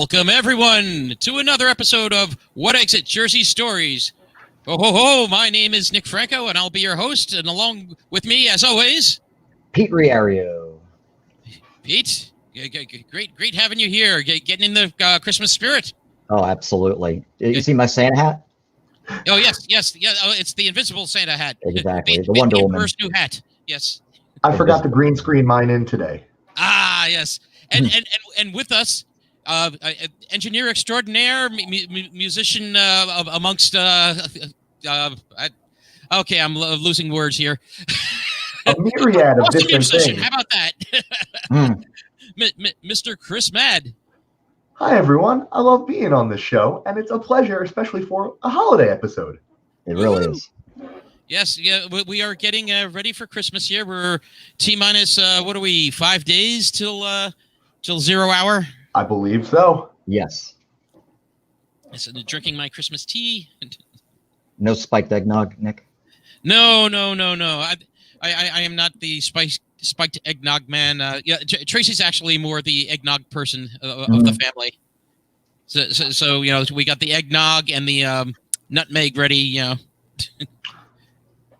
Welcome, everyone, to another episode of What Exit Jersey Stories. Ho, ho, ho, my name is Nick Franco, and I'll be your host, and along with me, as always... Pete Riario. Pete, great having you here, getting in the Christmas spirit. Oh, absolutely. You see my Santa hat? Oh, yes, yeah, it's the invisible Santa hat. Exactly, the Wonder Woman. First new hat, yes. I forgot to green screen mine in today. Ah, yes. And with us, engineer extraordinaire, musician amongst. Okay, I'm losing words here. A myriad of different musician. things. How about that, Mr. Chris Mad? Hi everyone, I love being on this show, and it's a pleasure, especially for a holiday episode. It really is. Yes, yeah, we are getting ready for Christmas here. We're T-minus, 5 days till 0 hour? I believe so. Yes. So drinking my Christmas tea. No spiked eggnog, Nick? No. I am not the spiked eggnog man. Tracy's actually more the eggnog person of the family. So we got the eggnog and the nutmeg ready.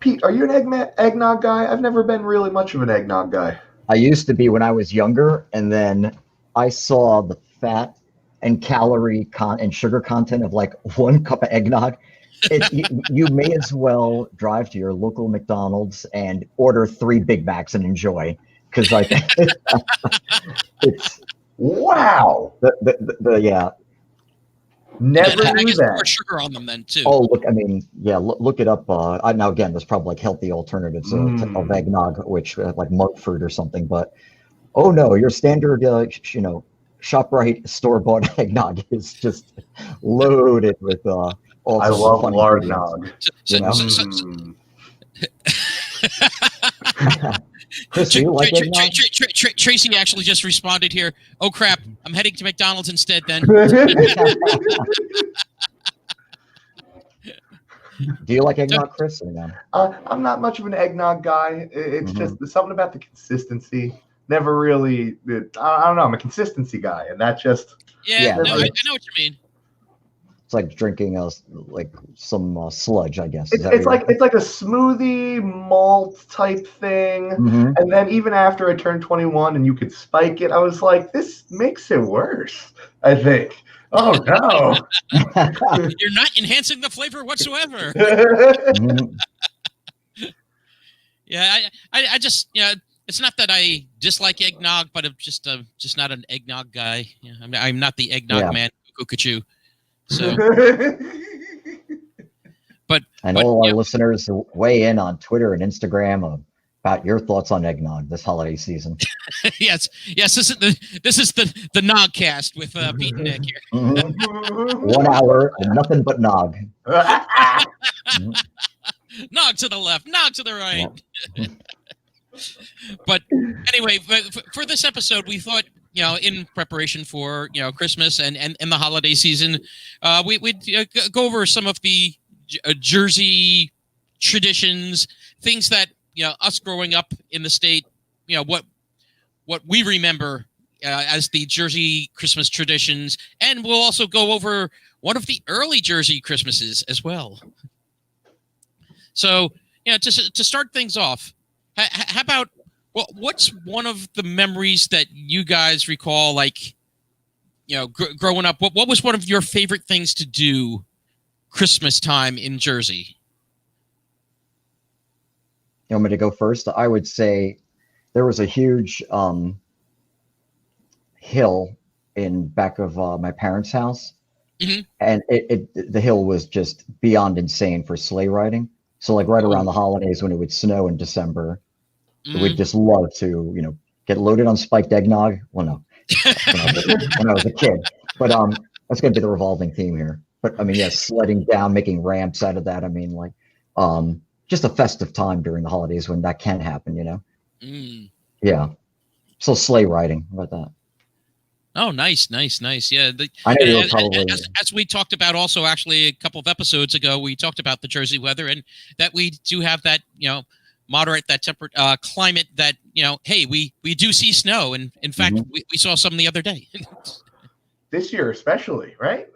Pete, are you an eggnog guy? I've never been really much of an eggnog guy. I used to be when I was younger, and then I saw the fat and calorie and sugar content of like 1 cup of eggnog. You may as well drive to your local McDonald's and order 3 Big Macs and enjoy, because like it's wow. Yeah. Never knew that. More sugar on them then too. Oh, look! I mean, yeah. Look it up. Now again, there's probably like healthy alternatives of eggnog, which like monk fruit or something. But oh no, your standard, ShopRite store-bought eggnog is just loaded with all. I love lard nog. Chris, you like eggnog? Tracy actually just responded here. Oh crap! I'm heading to McDonald's instead. Then. Do you like eggnog, Chris? Or no? I'm not much of an eggnog guy. It's just something about the consistency. Never really. I don't know. I'm a consistency guy, and that just. Yeah. No, I know what you mean. It's like drinking some sludge, I guess. It's like a smoothie malt type thing. And then even after I turned 21 and you could spike it, I was like, this makes it worse, I think. Oh no. You're not enhancing the flavor whatsoever. Yeah, I just it's not that I dislike eggnog, but I'm just not an eggnog guy. Yeah, I'm not the eggnog man. Cuckoo. So, but all our listeners weigh in on Twitter and Instagram about your thoughts on eggnog this holiday season. yes. This is the Nogcast with Pete and Nick here. 1 hour and nothing but nog. Nog to the left, nog to the right. Yeah. But anyway, for this episode, we thought, in preparation for, Christmas and the holiday season, we'd go over some of the Jersey traditions, things that, us growing up in the state, what we remember as the Jersey Christmas traditions. And we'll also go over one of the early Jersey Christmases as well. So, to start things off, how about, what's one of the memories that you guys recall, like, growing up? What was one of your favorite things to do Christmas time in Jersey? You want me to go first? I would say there was a huge hill in back of my parents' house, and the hill was just beyond insane for sleigh riding. So like right around the holidays when it would snow in December, we'd just love to, get loaded on spiked eggnog. Well, no, when I was a kid, but that's going to be the revolving theme here. But I mean, yeah, sledding down, making ramps out of that. I mean, like, just a festive time during the holidays when that can happen, Yeah. So sleigh riding, how about that? Oh, nice. Yeah. I know you're probably as we talked about also actually a couple of episodes ago, we talked about the Jersey weather and that we do have that, moderate, that temperate climate that, hey, we do see snow. And in fact, we saw some the other day. this year especially, right?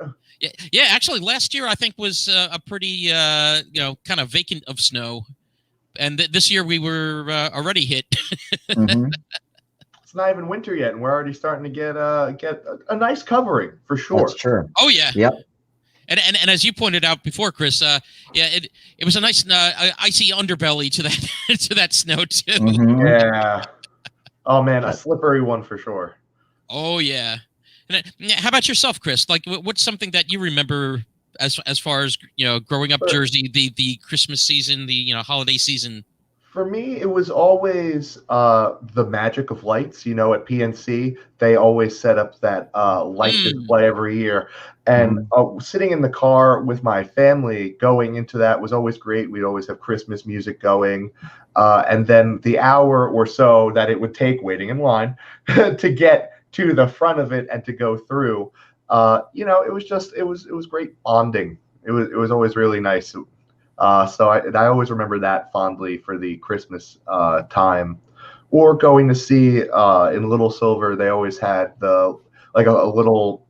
Yeah. Actually, last year I think was a pretty kind of vacant of snow, and this year we were already hit. Mm-hmm. It's not even winter yet, and we're already starting to get a nice covering for sure. That's true. Oh yeah. Yep. And as you pointed out before, Chris, it was a nice icy underbelly to that to that snow too. Mm-hmm. Yeah. Oh man, a slippery one for sure. Oh yeah. And how about yourself, Chris? Like, what's something that you remember as far as growing up Jersey, the Christmas season, the holiday season? For me, it was always the magic of lights. At PNC, they always set up that light display every year. And sitting in the car with my family going into that was always great. We'd always have Christmas music going. And then the hour or so that it would take waiting in line to get to the front of it and to go through, it was great bonding. It was always really nice. So I always remember that fondly for the Christmas time, or going to see in Little Silver. They always had a little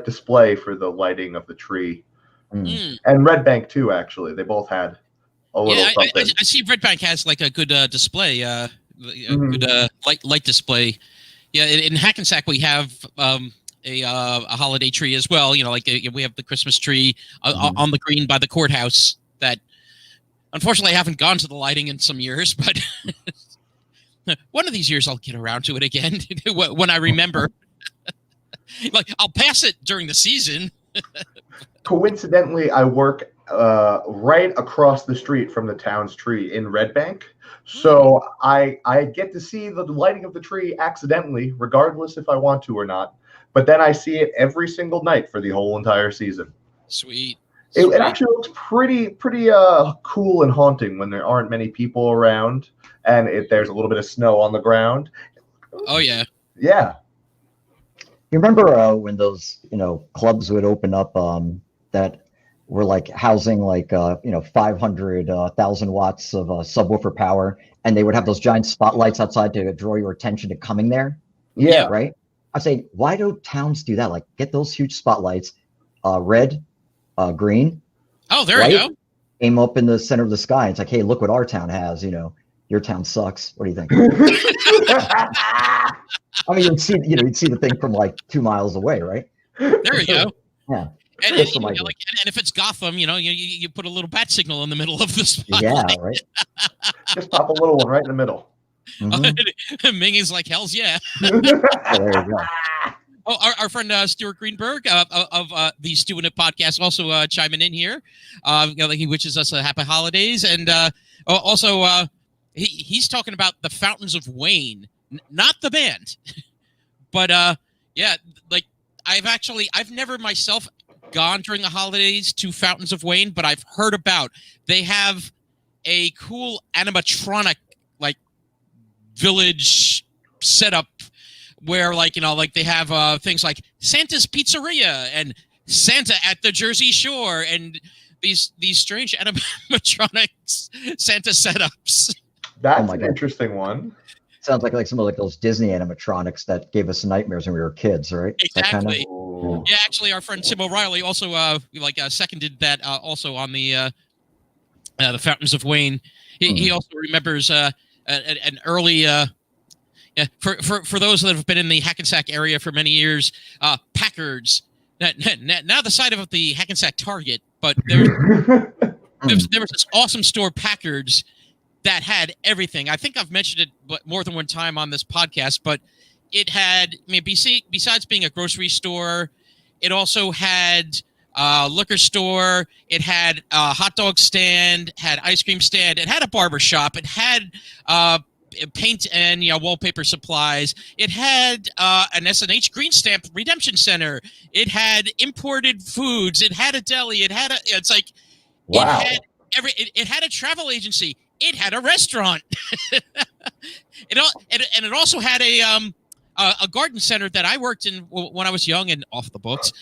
display for the lighting of the tree, and Red Bank too. Actually, they both had a little something. I see Red Bank has like a good display, good light display. Yeah, in Hackensack we have a holiday tree as well. We have the Christmas tree on the green by the courthouse. That unfortunately I haven't gone to the lighting in some years, but one of these years I'll get around to it again when I remember. Like, I'll pass it during the season. Coincidentally, I work right across the street from the town's tree in Red Bank, so I get to see the lighting of the tree accidentally, regardless if I want to or not. But then I see it every single night for the whole entire season. Sweet. It actually looks pretty cool and haunting when there aren't many people around and there's a little bit of snow on the ground. Oh yeah. Yeah. You remember when those clubs would open up that were like housing 500,000 watts of subwoofer power, and they would have those giant spotlights outside to draw your attention to coming there? Yeah. Right. I say, why do towns do that? Like, get those huge spotlights, red, green. Oh, there you go. Aim up in the center of the sky. It's like, hey, look what our town has. Your town sucks. What do you think? I mean, you'd see the thing from like 2 miles away, right? There you go. Yeah. And if it's Gotham, you put a little bat signal in the middle of the spotlight. Yeah, right. Just pop a little one right in the middle. Mm-hmm. Ming is like, hell's yeah. There you go. Oh, our friend Stuart Greenberg of the Stu and It podcast also chiming in here. He wishes us a happy holidays, and also he's talking about the Fountains of Wayne, not the band, but I've never myself gone during the holidays to Fountains of Wayne, but I've heard about. They have a cool animatronic village setup where they have things like Santa's Pizzeria and Santa at the Jersey Shore and these strange animatronics Santa setups. That's an interesting one. Sounds like some of those Disney animatronics that gave us nightmares when we were kids, right? Exactly. Yeah, actually, our friend Tim O'Reilly also seconded that also on the Fountains of Wayne. He also remembers an early. For those that have been in the Hackensack area for many years, Packard's now the site of the Hackensack Target, but there was this awesome store, Packard's, that had everything. I think I've mentioned it more than one time on this podcast, but it had, besides being a grocery store, it also had a liquor store. It had a hot dog stand, had ice cream stand. It had a barber shop. It had paint and wallpaper supplies. It had an S&H Green Stamp Redemption Center. It had imported foods. It had a deli. It had wow. It had a travel agency. It had a restaurant. It also had a garden center that I worked in when I was young and off the books.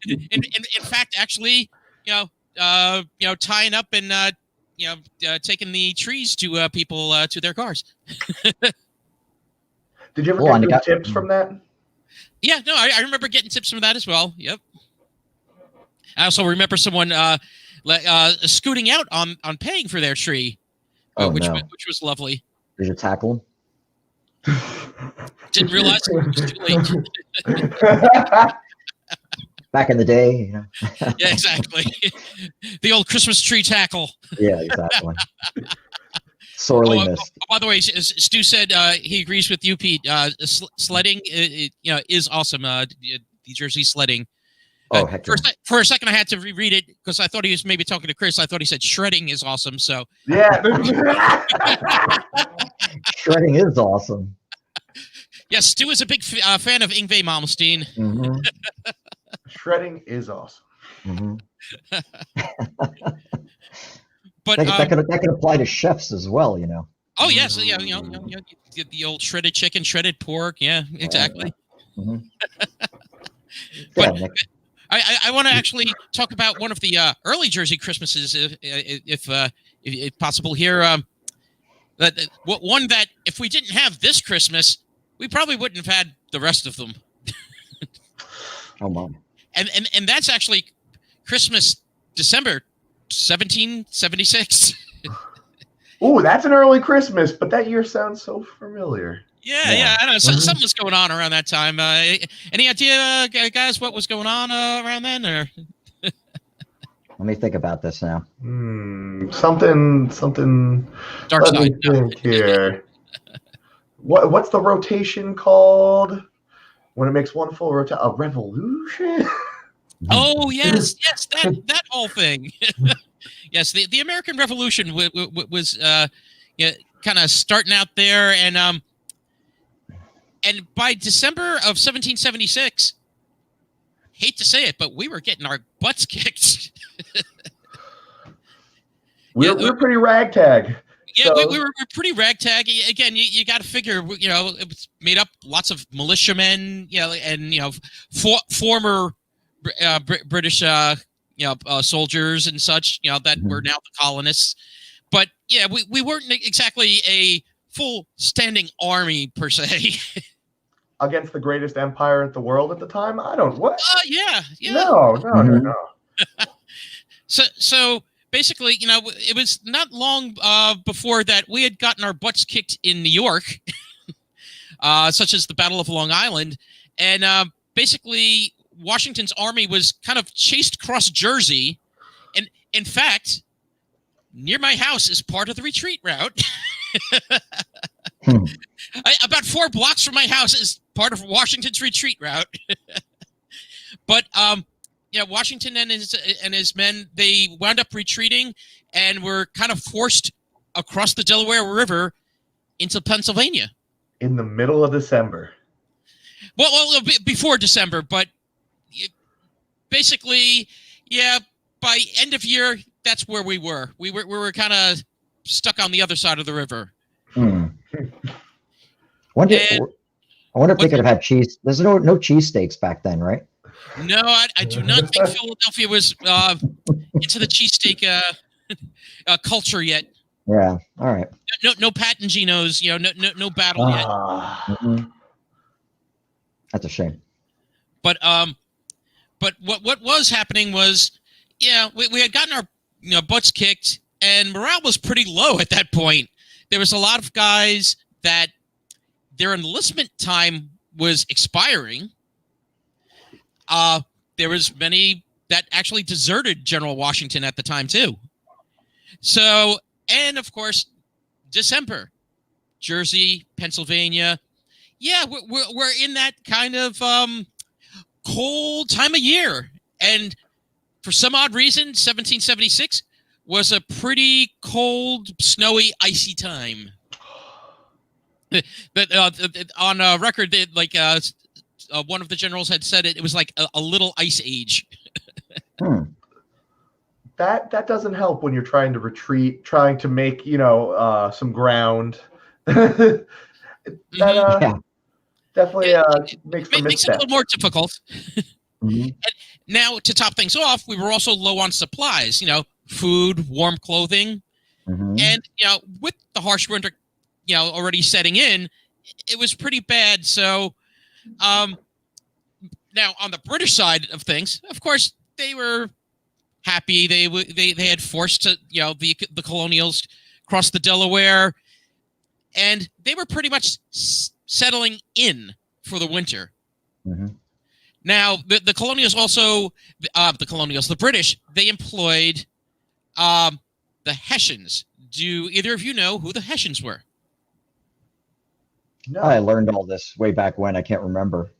In fact, actually, tying up and taking the trees to people to their cars. Did you ever get any tips from that? Yeah, no, I remember getting tips from that as well. Yep. I also remember someone scooting out on paying for their tree, which was lovely. Did you tackle him? Didn't realize it was too late. Back in the day, you know. Yeah, exactly. The old Christmas tree tackle. Yeah, exactly. Sorely missed. By the way, Stu said he agrees with you, Pete. Sledding, is awesome. New Jersey sledding. Oh, heck yeah. For a second, I had to reread it because I thought he was maybe talking to Chris. I thought he said shredding is awesome. So yeah, shredding is awesome. Yes, Stu is a big fan of Yngwie Malmsteen. Mm-hmm. Shredding is awesome. Mm-hmm. But that could apply to chefs as well, you know. Oh yes, yeah, the old shredded chicken, shredded pork. Yeah, exactly. Mm-hmm. But yeah, I want to actually talk about one of the early Jersey Christmases, if possible here. One that if we didn't have this Christmas, we probably wouldn't have had the rest of them. Oh, Mom. And that's actually Christmas, December 1776. Ooh, that's an early Christmas, but that year sounds so familiar. Yeah, I know. Something was going on around that time. Any idea, guys, what was going on around then? Or let me think about this now. Something. Dark Let side. me think here. What's the rotation called? When it makes one full rotation, a revolution. Oh yes, that whole thing. Yes, the American Revolution was kind of starting out there, and by December of 1776, hate to say it, but we were getting our butts kicked. We're pretty ragtag. Yeah, so. we were pretty ragtag. Again, you got to figure, it was made up lots of militiamen, and former British soldiers and such, that were now the colonists. But yeah, we weren't exactly a full standing army per se. Against the greatest empire in the world at the time? What? Yeah. No. So basically, it was not long before that we had gotten our butts kicked in New York, such as the Battle of Long Island, and basically Washington's army was kind of chased across Jersey, and in fact, near my house is part of the retreat route. About 4 blocks from my house is part of Washington's retreat route. But Washington and his men, they wound up retreating and were kind of forced across the Delaware River into Pennsylvania. In the middle of December. Well, before December, but basically, by end of year, that's where we were. We were kind of stuck on the other side of the river. I wonder if they could have had cheese. There's no cheesesteaks back then, right? No, I do not think Philadelphia was into the cheesesteak culture yet. Yeah. All right. No Pat and Geno's. No battle yet. Mm-hmm. That's a shame. But what was happening was, we had gotten our butts kicked, and morale was pretty low at that point. There was a lot of guys that their enlistment time was expiring. There was many that actually deserted General Washington at the time too. So, and of course, December, Jersey, Pennsylvania. Yeah, we're in that kind of cold time of year, and for some odd reason, 1776 was a pretty cold, snowy, icy time. But on record, one of the generals had said it was like a little ice age. That doesn't help when you're trying to retreat, trying to make some ground. That definitely makes for makes it a little more difficult. And now, to top things off, we were also low on supplies. Food, warm clothing, and with the harsh winter, already setting in, it was pretty bad. So, Now, on the British side of things, of course, they were happy. They had forced the colonials cross the Delaware, and they were pretty much settling in for the winter. Mm-hmm. Now, the colonials also, the British, they employed the Hessians. Do either of you know who the Hessians were? No. I learned all this way back when. I can't remember.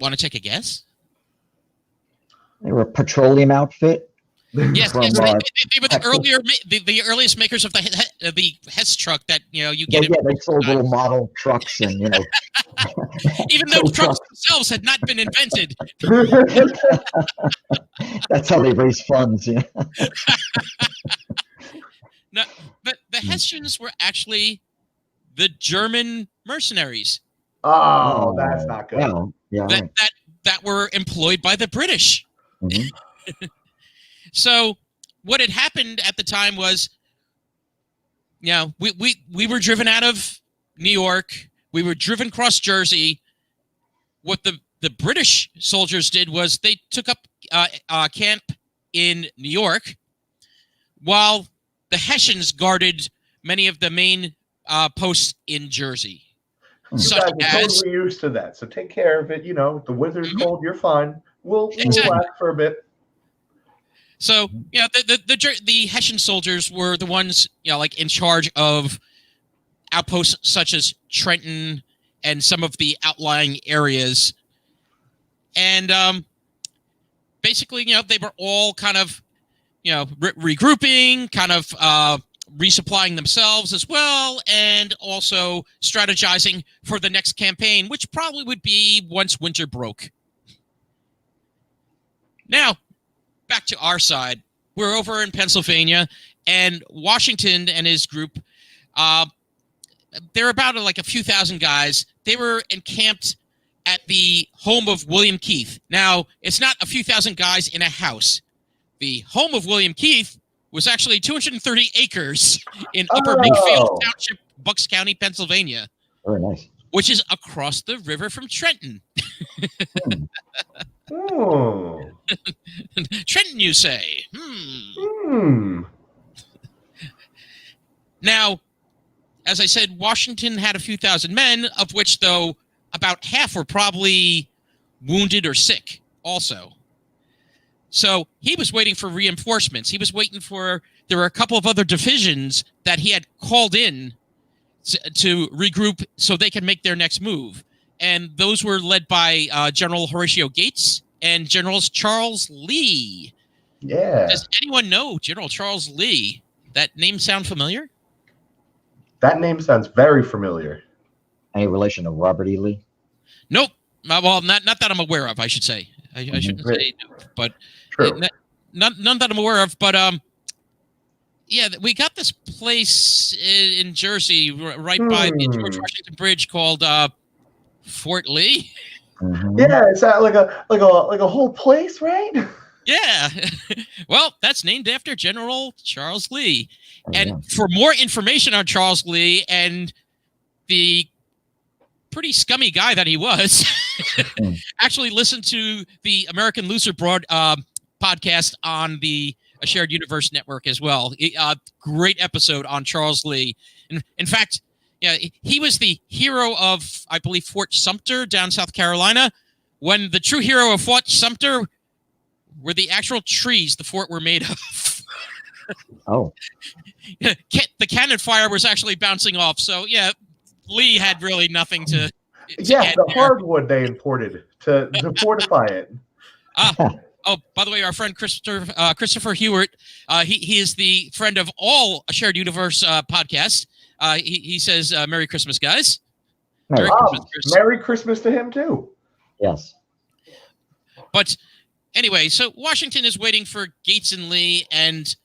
Want to take a guess? They were a petroleum outfit. Yes, From, yes, they were the Texas. earliest makers of the Hess truck that you get. Yeah, they sold little model trucks and even though trucks themselves had not been invented. That's how they raise funds. Yeah. No, but the Hessians were actually the German mercenaries. Oh, that's not good. Wow. Yeah. That were employed by the British. Mm-hmm. So what had happened at the time was, we were driven out of New York. We were driven across Jersey. What the British soldiers did was they took up camp in New York, while the Hessians guarded many of the main posts in Jersey. You guys are totally used to that, so take care of it. The weather's cold, you're fine. We'll relax for a bit. So, the Hessian soldiers were the ones, in charge of outposts such as Trenton and some of the outlying areas. And basically, they were all kind of, regrouping, kind of resupplying themselves as well, and also strategizing for the next campaign, which probably would be once winter broke. Now, back to our side. We're over in Pennsylvania, and Washington and his group, they're about a few thousand guys. They were encamped at the home of William Keith. Now, it's not a few thousand guys in a house. The home of William Keith was actually 230 acres in Upper Bigfield Township, Bucks County, Pennsylvania. Very nice. Which is across the river from Trenton. Oh. Trenton, you say? Now, as I said, Washington had a few thousand men, of which, though, about half were probably wounded or sick also. So he was waiting for reinforcements. He was waiting for... There were a couple of other divisions that he had called in to regroup so they can make their next move. And those were led by General Horatio Gates and General Charles Lee. Yeah. Does anyone know General Charles Lee? That name sound familiar? That name sounds very familiar. Any relation to Robert E. Lee? Nope. Well, not that I'm aware of, I should say. I shouldn't say, but true. None that I'm aware of. But yeah, we got this place in Jersey right by the George Washington Bridge called Fort Lee. Mm-hmm. Yeah, is that like a whole place, right? Yeah. Well, that's named after General Charles Lee. And for more information on Charles Lee and the pretty scummy guy that he was, actually listen to the American Loser podcast on the Shared Universe Network as well. Great episode on Charles Lee. In fact, he was the hero of, I believe, Fort Sumter down South Carolina, when the true hero of Fort Sumter were the actual trees the fort were made of. Oh. The cannon fire was actually bouncing off. So, yeah, Lee had really nothing to yeah, the hardwood they imported to fortify it. Oh, by the way, our friend Christopher Hewitt, he is the friend of all Shared Universe podcasts. He says, Merry Christmas, guys. Merry Christmas to him, too. Yes. But anyway, so Washington is waiting for Gates and Lee and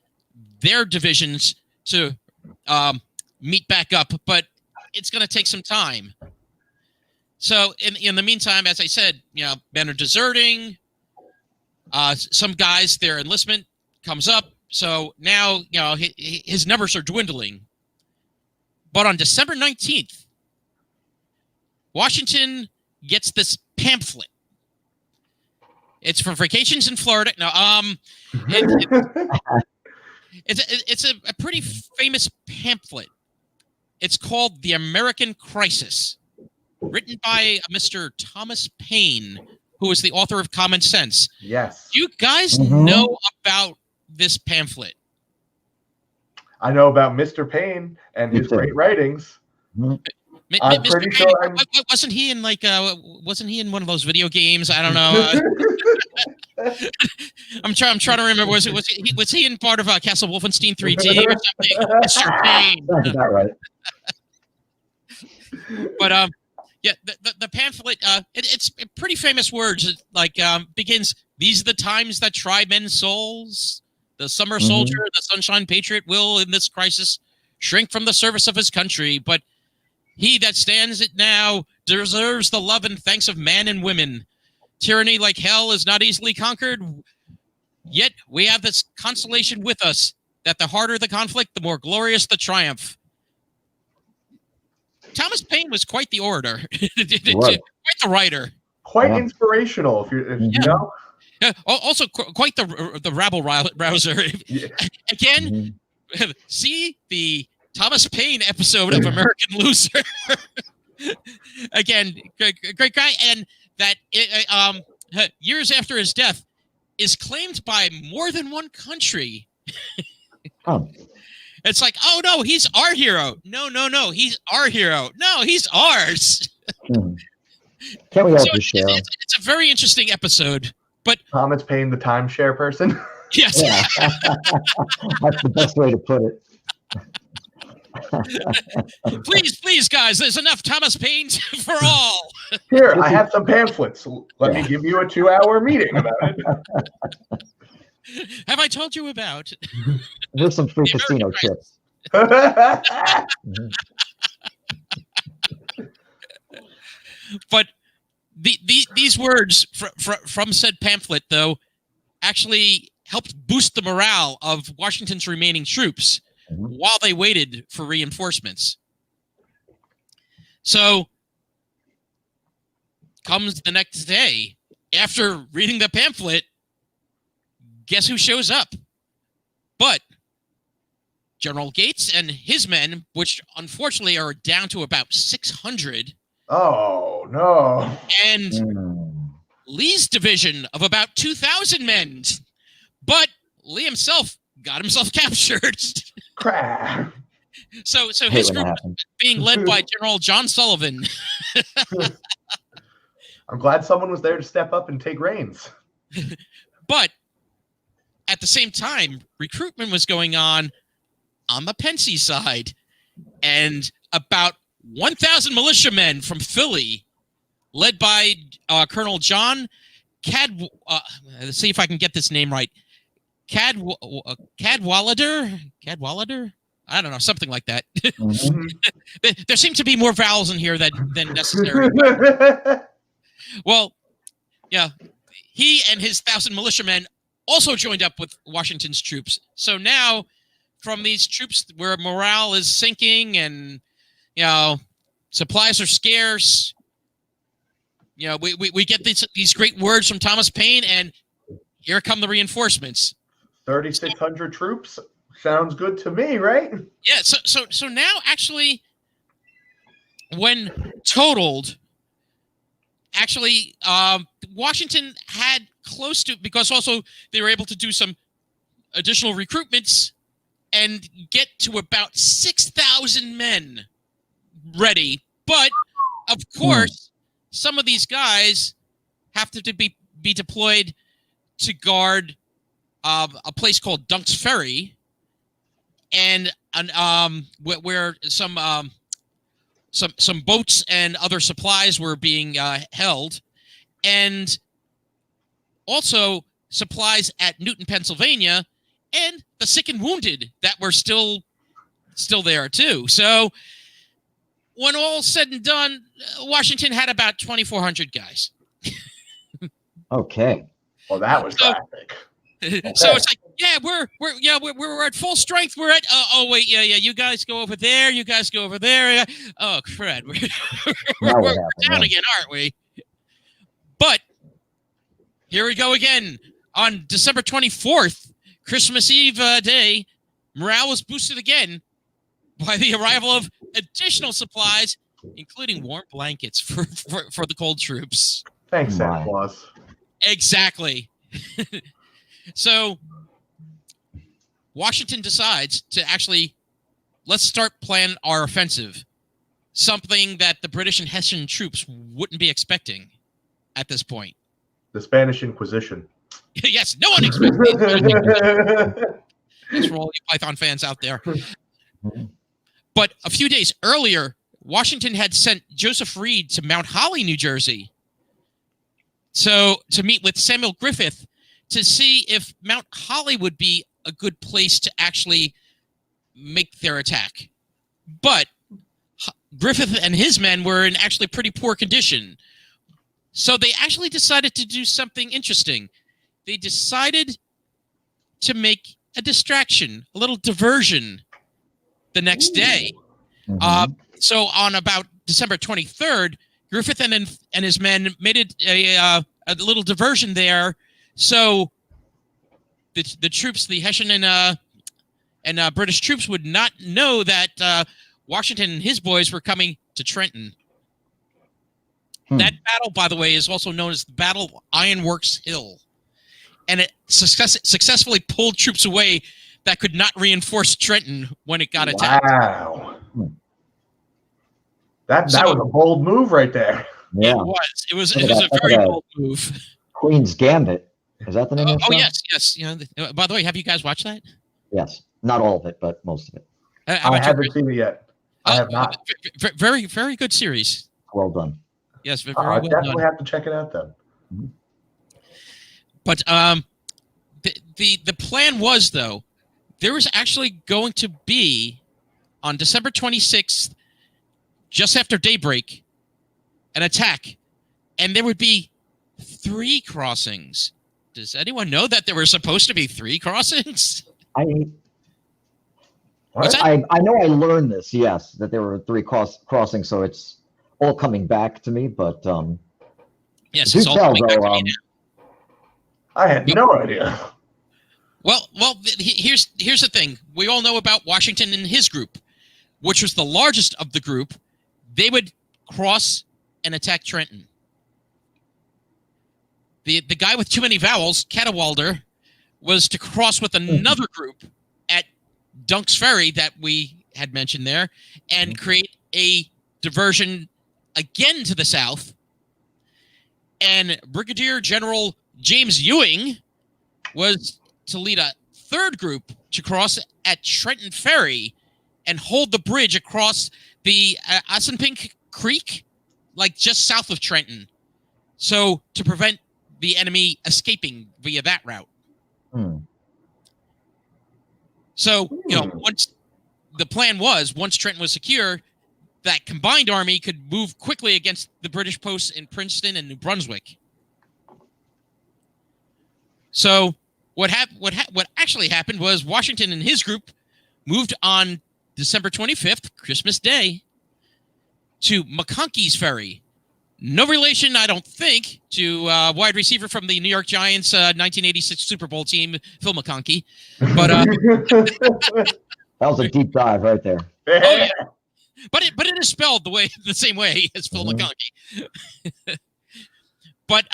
their divisions to meet back up, but it's going to take some time. So in the meantime, as I said, men are deserting. Some guys, their enlistment comes up. So now, his numbers are dwindling. But on December 19th, Washington gets this pamphlet. It's for vacations in Florida. No, it's a pretty famous pamphlet. It's called The American Crisis, written by Mr. Thomas Paine, who is the author of Common Sense. Yes. Do you guys know about this pamphlet? I know about Mr. Paine and his great writings. I'm pretty sure. Wasn't he in wasn't he in one of those video games? I don't know. I'm trying to remember. Was he in part of Castle Wolfenstein 3D or something? Mr. Paine. That's not right. But yeah, the pamphlet. It's pretty famous words. It, begins. These are the times that try men's souls. The summer soldier, the sunshine patriot, will in this crisis shrink from the service of his country, but he that stands it now deserves the love and thanks of man and women. Tyranny like hell is not easily conquered, yet we have this consolation with us, that the harder the conflict, the more glorious the triumph. Thomas Paine was quite the orator, quite the writer. Quite inspirational, if you know. Also, quite the rabble rouser. Yeah. Again, see the Thomas Paine episode of American Loser. Again, great guy, and that years after his death is claimed by more than one country. It's like, oh no, he's our hero. No, he's our hero. No, he's ours. Can't we all just share? It's a very interesting episode. But Thomas Paine, the timeshare person. Yes. Yeah. That's the best way to put it. Please, guys, there's enough Thomas Paine for all. Here, I have some pamphlets. Let me give you a 2-hour meeting about it. Have I told you about? Here's some free casino chips. But these words from said pamphlet, though, actually helped boost the morale of Washington's remaining troops while they waited for reinforcements. So, comes the next day, after reading the pamphlet, guess who shows up? But General Gates and his men, which unfortunately are down to about 600. Oh, no. And Lee's division of about 2,000 men. But Lee himself got himself captured. Crap. So his group was being led by General John Sullivan. I'm glad someone was there to step up and take reins. But at the same time, recruitment was going on the Pensy side. And about 1,000 militiamen from Philly, led by Colonel John let's see if I can get this name right. Cadwalader? I don't know, something like that. There seem to be more vowels in here than necessary. Well, yeah, he and his 1,000 militiamen also joined up with Washington's troops. So now, from these troops where morale is sinking and supplies are scarce, we get these great words from Thomas Paine, and here come the reinforcements. 3,600 troops sounds good to me, right? Yeah. So now, actually, when totaled, Washington had close to, because also they were able to do some additional recruitments and get to about 6,000 men ready. But of course, some of these guys have to be deployed to guard a place called Dunk's Ferry, and where some boats and other supplies were being held, and also supplies at Newton, Pennsylvania, and the sick and wounded that were still there too. So when all's said and done, Washington had about 2,400 guys. Okay. Well, that was graphic. Okay. So it's like, we're at full strength. We're at wait, you guys go over there. You guys go over there. Oh crud, we're down again, aren't we? But here we go again. On December 24th, Christmas Eve day, morale was boosted again by the arrival of additional supplies, including warm blankets for the cold troops. Thanks, Santa Claus. Exactly. So Washington decides to actually, let's start planning our offensive, something that the British and Hessian troops wouldn't be expecting at this point. The Spanish Inquisition. Yes, no one expects it. That's for all you Python fans out there. But a few days earlier, Washington had sent Joseph Reed to Mount Holly, New Jersey, to meet with Samuel Griffith to see if Mount Holly would be a good place to actually make their attack. But Griffith and his men were in actually pretty poor condition. So they actually decided to do something interesting. They decided to make a distraction, a little diversion the next day. So on about December 23rd, Griffith and his men made it a little diversion there. So the troops, the Hessian and British troops, would not know that Washington and his boys were coming to Trenton. That battle, by the way, is also known as the Battle of Ironworks Hill. And it successfully pulled troops away that could not reinforce Trenton when it got attacked. Wow. That was a bold move right there. Yeah. It was a very bold move. Queen's Gambit. Is that the name of it? Oh, yes. You know, by the way, have you guys watched that? Yes. Not all of it, but most of it. I haven't seen it yet. I have not. Very, very good series. Well done. Yes, very well done. Definitely have to check it out then. But the plan was, though, there was actually going to be, on December 26th, just after daybreak, an attack. And there would be 3 crossings. Does anyone know that there were supposed to be 3 crossings? I know I learned this, yes, that there were 3 crossings, so it's all coming back to me, but yes, it's all coming back to me now. I had no idea. Well, here's the thing. We all know about Washington and his group, which was the largest of the group. They would cross and attack Trenton. The guy with too many vowels, Cadwalder, was to cross with another group at Dunk's Ferry that we had mentioned there and create a diversion again to the south. And Brigadier General James Ewing was to lead a 3rd group to cross at Trenton Ferry and hold the bridge across the Assunpink Creek, like just south of Trenton, so to prevent the enemy escaping via that route. So, once the plan was, once Trenton was secure, that combined army could move quickly against the British posts in Princeton and New Brunswick. So what actually happened was Washington and his group moved on December 25th, Christmas Day, to McConkey's Ferry. No relation, I don't think, to wide receiver from the New York Giants 1986 Super Bowl team, Phil McConkey. But that was a deep dive right there. Oh, yeah. But it is spelled the same way as Phil McConkey. But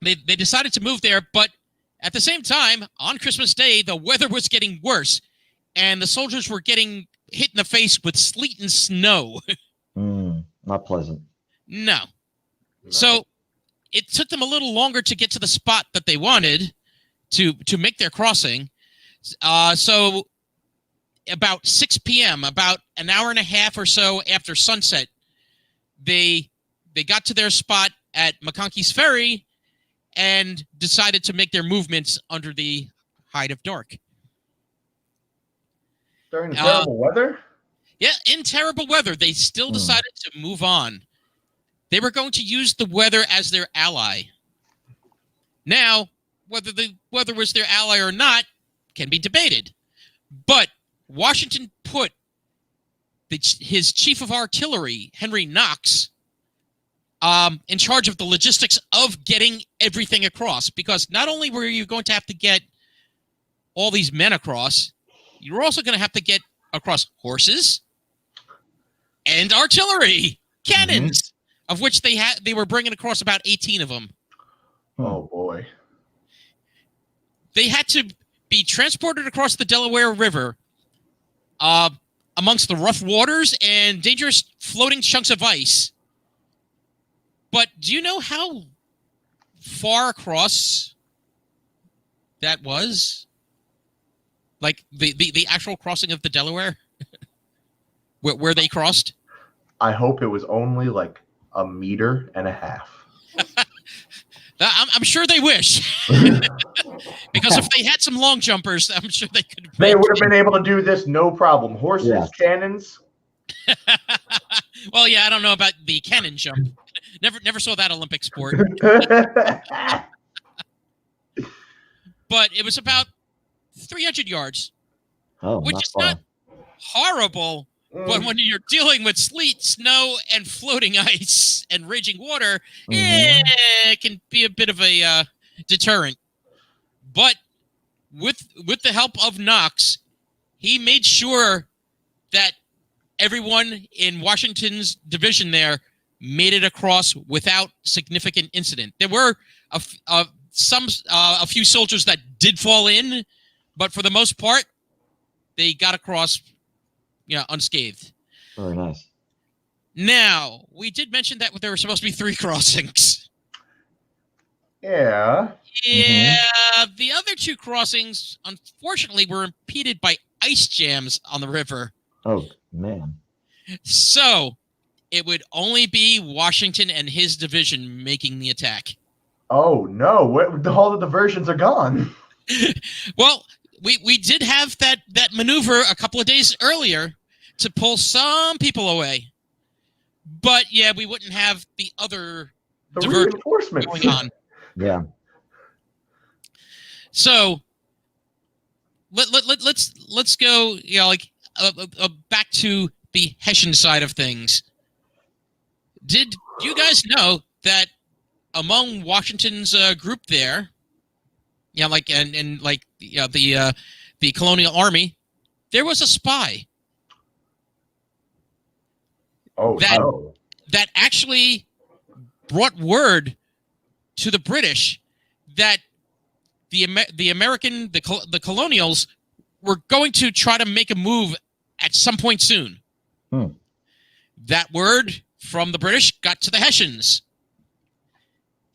they decided to move there, but at the same time, on Christmas Day, the weather was getting worse, and the soldiers were getting hit in the face with sleet and snow. Not pleasant. No. So it took them a little longer to get to the spot that they wanted to make their crossing. So about 6 p.m., about an hour and a half or so after sunset, they got to their spot at McConkey's Ferry and decided to make their movements under the hide of dark. During the terrible weather? Yeah, in terrible weather, they still decided to move on. They were going to use the weather as their ally. Now, whether the weather was their ally or not can be debated. But Washington put his chief of artillery, Henry Knox, in charge of the logistics of getting everything across, because not only were you going to have to get all these men across, you were also going to have to get across horses and artillery, cannons, of which they were bringing across about 18 of them. Oh boy! They had to be transported across the Delaware River, amongst the rough waters and dangerous floating chunks of ice. But do you know how far across that was? Like the actual crossing of the Delaware? where they crossed? I hope it was only like 1.5 meters. I'm sure they wish. Because if they had some long jumpers, I'm sure they could. They would have been able to do this no problem. Horses, cannons. Well, yeah, I don't know about the cannon jump. Never saw that Olympic sport. But it was about 300 yards, which is not horrible. But when you're dealing with sleet, snow, and floating ice and raging water, it can be a bit of a deterrent. But with the help of Knox, he made sure that everyone in Washington's division there made it across without significant incident. There were a few soldiers that did fall in, but for the most part, they got across, unscathed. Very nice. Now, we did mention that there were supposed to be 3 crossings. Yeah. Yeah, the other 2 crossings, unfortunately, were impeded by ice jams on the river. Oh, man. So, it would only be Washington and his division making the attack. Oh, no. All the diversions are gone. Well, we did have that maneuver a couple of days earlier to pull some people away. But, yeah, we wouldn't have the other reinforcements going on. Yeah. So, let's go, back to the Hessian side of things. Did you guys know that among Washington's group there, the colonial army, there was a spy that actually brought word to the British that the colonials were going to try to make a move at some point soon. That word from the British got to the Hessians,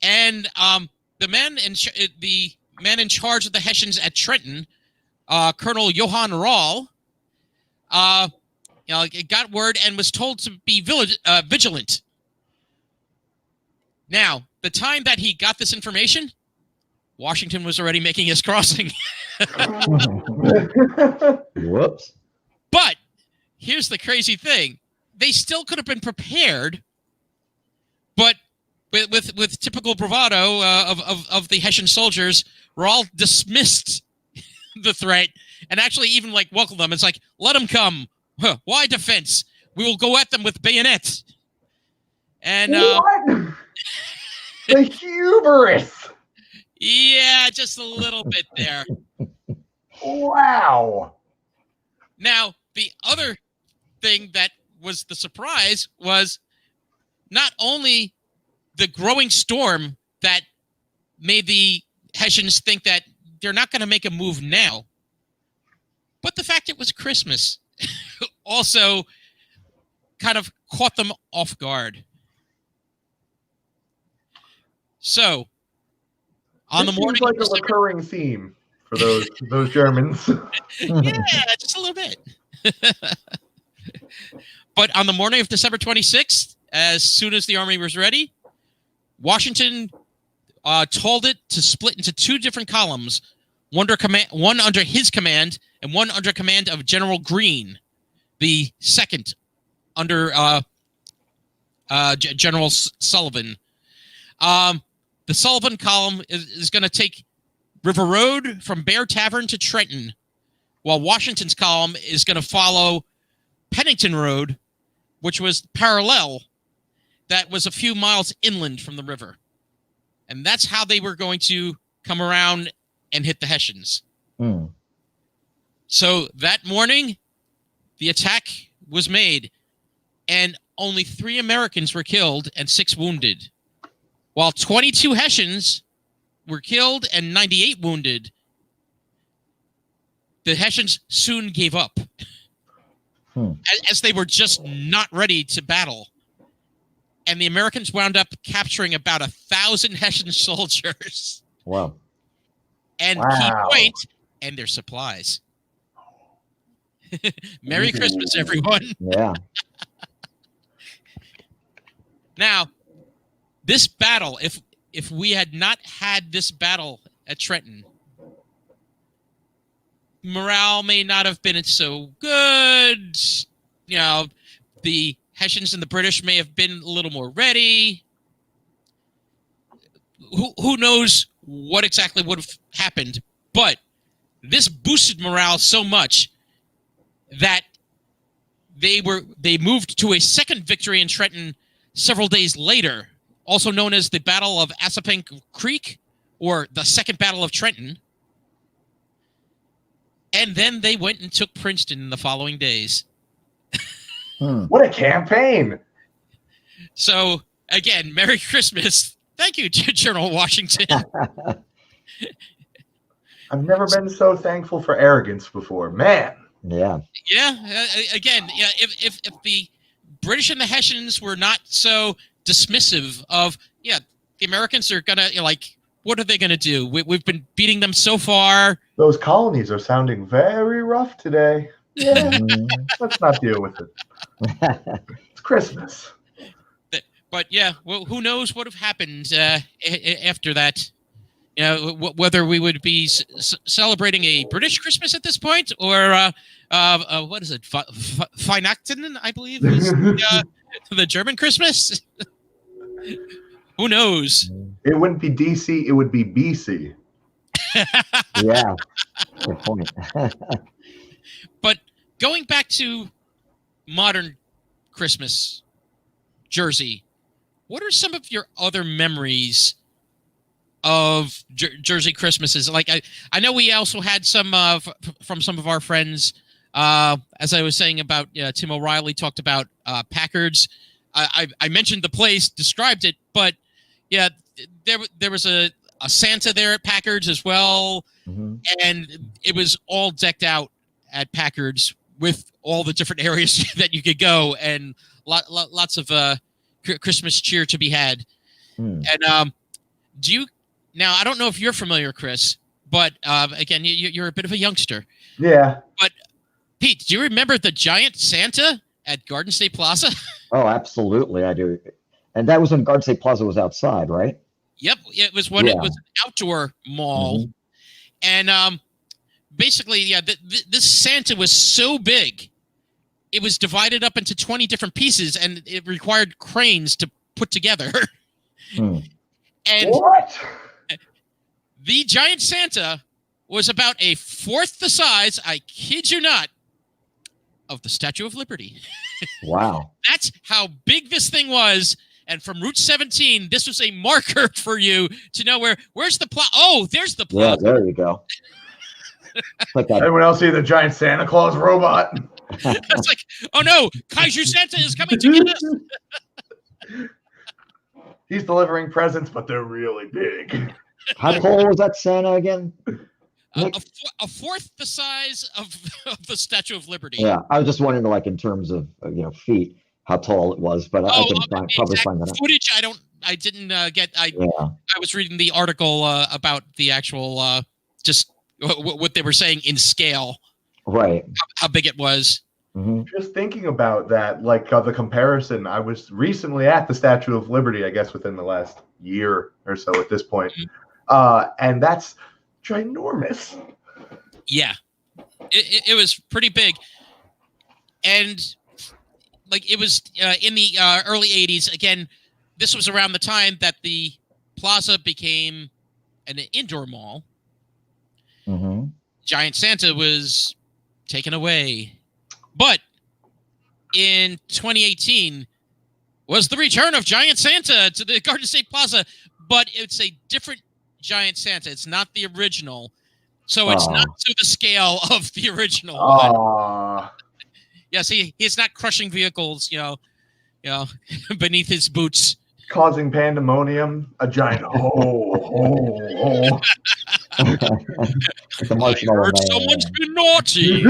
and the man in charge of the Hessians at Trenton, Colonel Johann Rahl, got word and was told to be vigilant. Now, the time that he got this information, Washington was already making his crossing. Whoops. But here's the crazy thing. They still could have been prepared, but with typical bravado of the Hessian soldiers, Rahl dismissed the threat and actually even welcomed them. It's like, let them come. Why defense? We will go at them with bayonets. And what? The hubris. Yeah, just a little bit there. Wow. Now, the other thing that was the surprise was not only the growing storm that made the Hessians think that they're not going to make a move now, but the fact it was Christmas also kind of caught them off guard. So, on the morning, seems like a recurring theme for those Germans. Yeah, just a little bit. But on the morning of December 26th, as soon as the army was ready, Washington told it to split into 2 different columns, one under his command and one under command of General Greene, the second under General Sullivan. The Sullivan column is going to take River Road from Bear Tavern to Trenton, while Washington's column is going to follow Pennington Road, which was parallel, that was a few miles inland from the river. And that's how they were going to come around and hit the Hessians. So that morning, the attack was made, and only 3 Americans were killed and 6 wounded, while 22 Hessians were killed and 98 wounded. The Hessians soon gave up, as they were just not ready to battle. And the Americans wound up capturing about 1,000 Hessian soldiers. Wow. And key point, and their supplies. Merry Christmas, everyone. Yeah. Now, this battle, if we had not had this battle at Trenton, morale may not have been so good. You know, the Hessians and the British may have been a little more ready. Who knows what exactly would have happened? But this boosted morale so much that they moved to a second victory in Trenton several days later, also known as the Battle of Assunpink Creek, or the Second Battle of Trenton. And then they went and took Princeton in the following days. What a campaign! So, again, Merry Christmas. Thank you, General Washington. I've never been so thankful for arrogance before. Man. Yeah. Yeah. Again, yeah. If the British and the Hessians were not so dismissive of, the Americans are gonna what are they gonna do? We've been beating them so far. Those colonies are sounding very rough today. Yeah. Let's not deal with it. It's Christmas. But yeah, well, who knows what would have happened after that? You know, whether we would be celebrating a British Christmas at this point, or what is it, Weihnachten, I believe, is the German Christmas. Who knows? It wouldn't be DC; it would be BC. Yeah, good point. But going back to modern Christmas, Jersey, what are some of your other memories of Jersey Christmases? Like, I know we also had some from some of our friends, as I was saying about Tim O'Reilly talked about Packard's. I mentioned the place, described it, but yeah, there was a Santa there at Packard's as well, and it was all decked out at Packard's with all the different areas that you could go, and lots of Christmas cheer to be had. And do you now? I don't know if you're familiar, Chris, but again, you're a bit of a youngster. Yeah. But Pete, do you remember the giant Santa at Garden State Plaza? Oh, absolutely, I do. And that was when Garden State Plaza was outside, right? Yep, it was when it was an outdoor mall, and basically, this Santa was so big, it was divided up into 20 different pieces, and it required cranes to put together. And what? The giant Santa was about a fourth the size, I kid you not, of the Statue of Liberty. Wow. That's how big this thing was. And from Route 17, this was a marker for you to know where's the plaza. Oh, there's the plaza. Yeah, there you go. Like that. Anyone else see the giant Santa Claus robot? It's like, oh no, Kaiju Santa is coming to get us. He's delivering presents, but they're really big. How tall was that Santa again? A fourth the size of the Statue of Liberty. Yeah, I was just wondering, like, in terms of feet, how tall it was, but I can probably find that out. Footage, I didn't get. I was reading the article about the actual just what they were saying in scale. Right. How big it was. Just thinking about that, like the comparison, I was recently at the Statue of Liberty, I guess within the last year or so at this point. And that's ginormous. Yeah, it was pretty big. And like it was in the early 80s. Again, this was around the time that the plaza became an indoor mall. Giant Santa was taken away. But in 2018, was the return of Giant Santa to the Garden State Plaza, but it's a different Giant Santa. It's not the original, so it's not to the scale of the original one. Yes, he's not crushing vehicles, beneath his boots, causing pandemonium. A giant I heard someone's been naughty.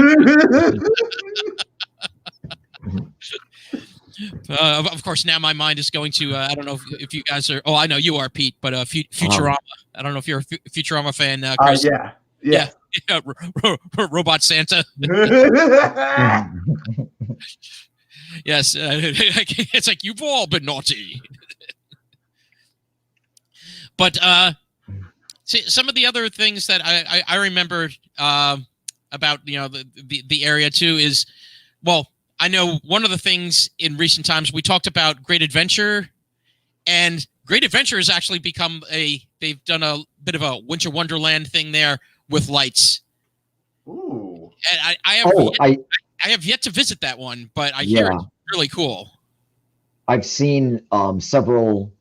Of course, now my mind is going to, I don't know if you guys are, I know you are, Pete, but Futurama. I don't know if you're a Futurama fan, Chris. Yeah. Robot Santa. Yes. It's like, you've all been naughty. But see, some of the other things that I remember about the area too is, well, I know one of the things in recent times we talked about Great Adventure, and Great Adventure has actually become they've done a bit of a Winter Wonderland thing there with lights. Ooh. And I have yet to visit that one, but I hear it's really cool. I've seen several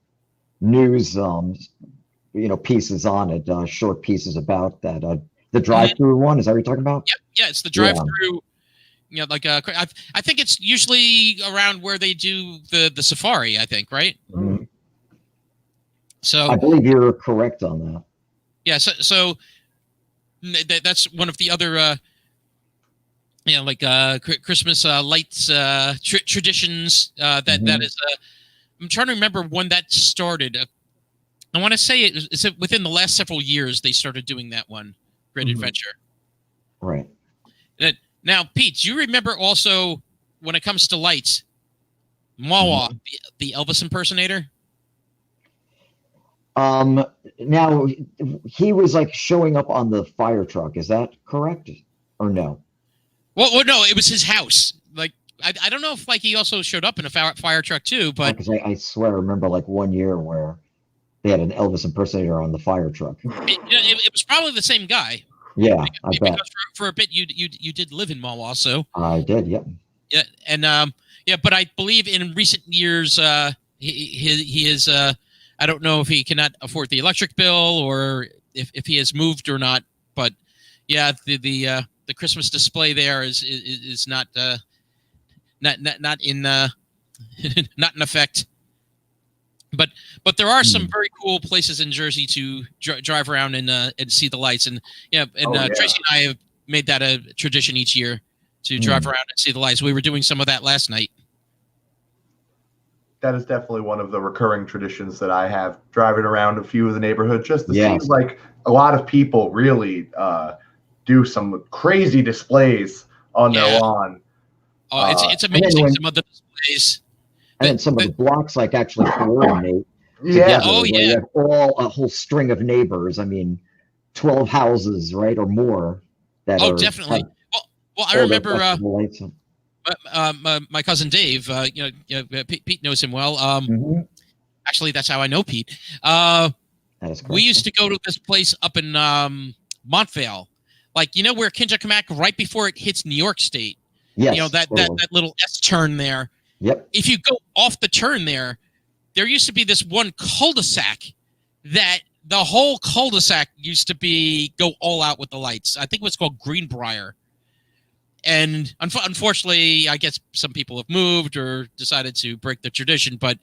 news pieces on it, short pieces about that. The drive-through one, is that what you're talking about? Yep. Yeah, it's the drive-through. I think it's usually around where they do the safari, I think, right? Mm-hmm. So I believe you're correct on that. Yeah, so that's one of the other Christmas lights traditions that is I'm trying to remember when that started. I want to say it's within the last several years they started doing that one, Great Adventure. Right. Now, Pete, do you remember also when it comes to lights, Mawa, the Elvis impersonator? Now he was like showing up on the fire truck. Is that correct or no? Well, no, it was his house. Like, I don't know if he also showed up in a fire truck too, but because I swear I remember like one year where they had an Elvis impersonator on the fire truck. It was probably the same guy. Yeah, I bet. Because for a bit you did live in Mawa, so I did. Yep. Yeah, and but I believe in recent years he is I don't know if he cannot afford the electric bill or if he has moved or not, but yeah, the Christmas display there is not in not in effect. But there are some very cool places in Jersey to drive around and see the lights, and Tracy and I have made that a tradition each year to drive around and see the lights. We were doing some of that last night. That is definitely one of the recurring traditions that I have, driving around a few of the neighborhoods. Just it seems like a lot of people really do some crazy displays on their lawn. Oh, it's amazing, some of the displays. And then some of the blocks actually coordinate. Yeah. Oh, yeah. You have a whole string of neighbors. I mean, 12 houses, right, or more. That are definitely. Well, I remember my cousin Dave. Pete knows him well. Actually, that's how I know Pete. We used to go to this place up in Montvale, where Kinjakamak, right before it hits New York State. Yes, that little S turn there. Yep. If you go off the turn there used to be this one cul-de-sac that the whole cul-de-sac used to go all out with the lights. I think it was called Greenbrier. And unfortunately, I guess some people have moved or decided to break the tradition. But,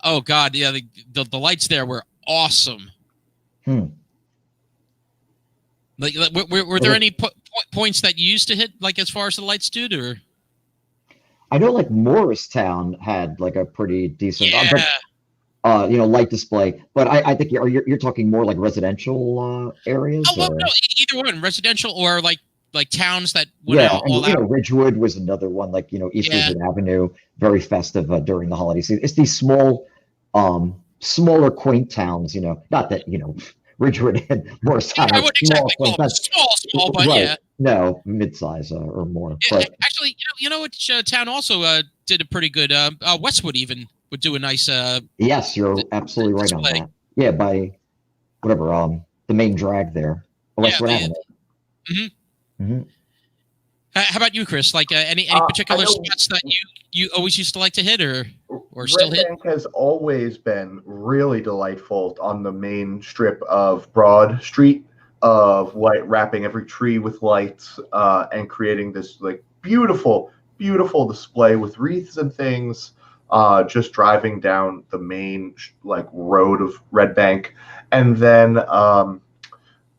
oh, God, yeah, the lights there were awesome. Were there any points that you used to hit, as far as the lights did, or? I know Morristown had a pretty decent light display, but I think you're talking more residential areas. Oh, well, no, either one, residential or towns that went all out. Ridgewood was another one, East Ridgewood Avenue, very festive during the holiday season. It's these smaller quaint towns, not that Ridgewood and Morristown. I wouldn't exactly call them small, but right. No, mid-size or more. Yeah, but actually, which town also did a pretty good. Westwood even would do a nice. Yes, you're absolutely right on that. Yeah, by whatever the main drag there, Westwood Avenue. How about you, Chris? Like any particular spots that you always used to like to hit, or still hit? Red Bank has always been really delightful on the main strip of Broad Street, of wrapping every tree with lights and creating this like beautiful display with wreaths and things. Just driving down the main like road of Red Bank, and then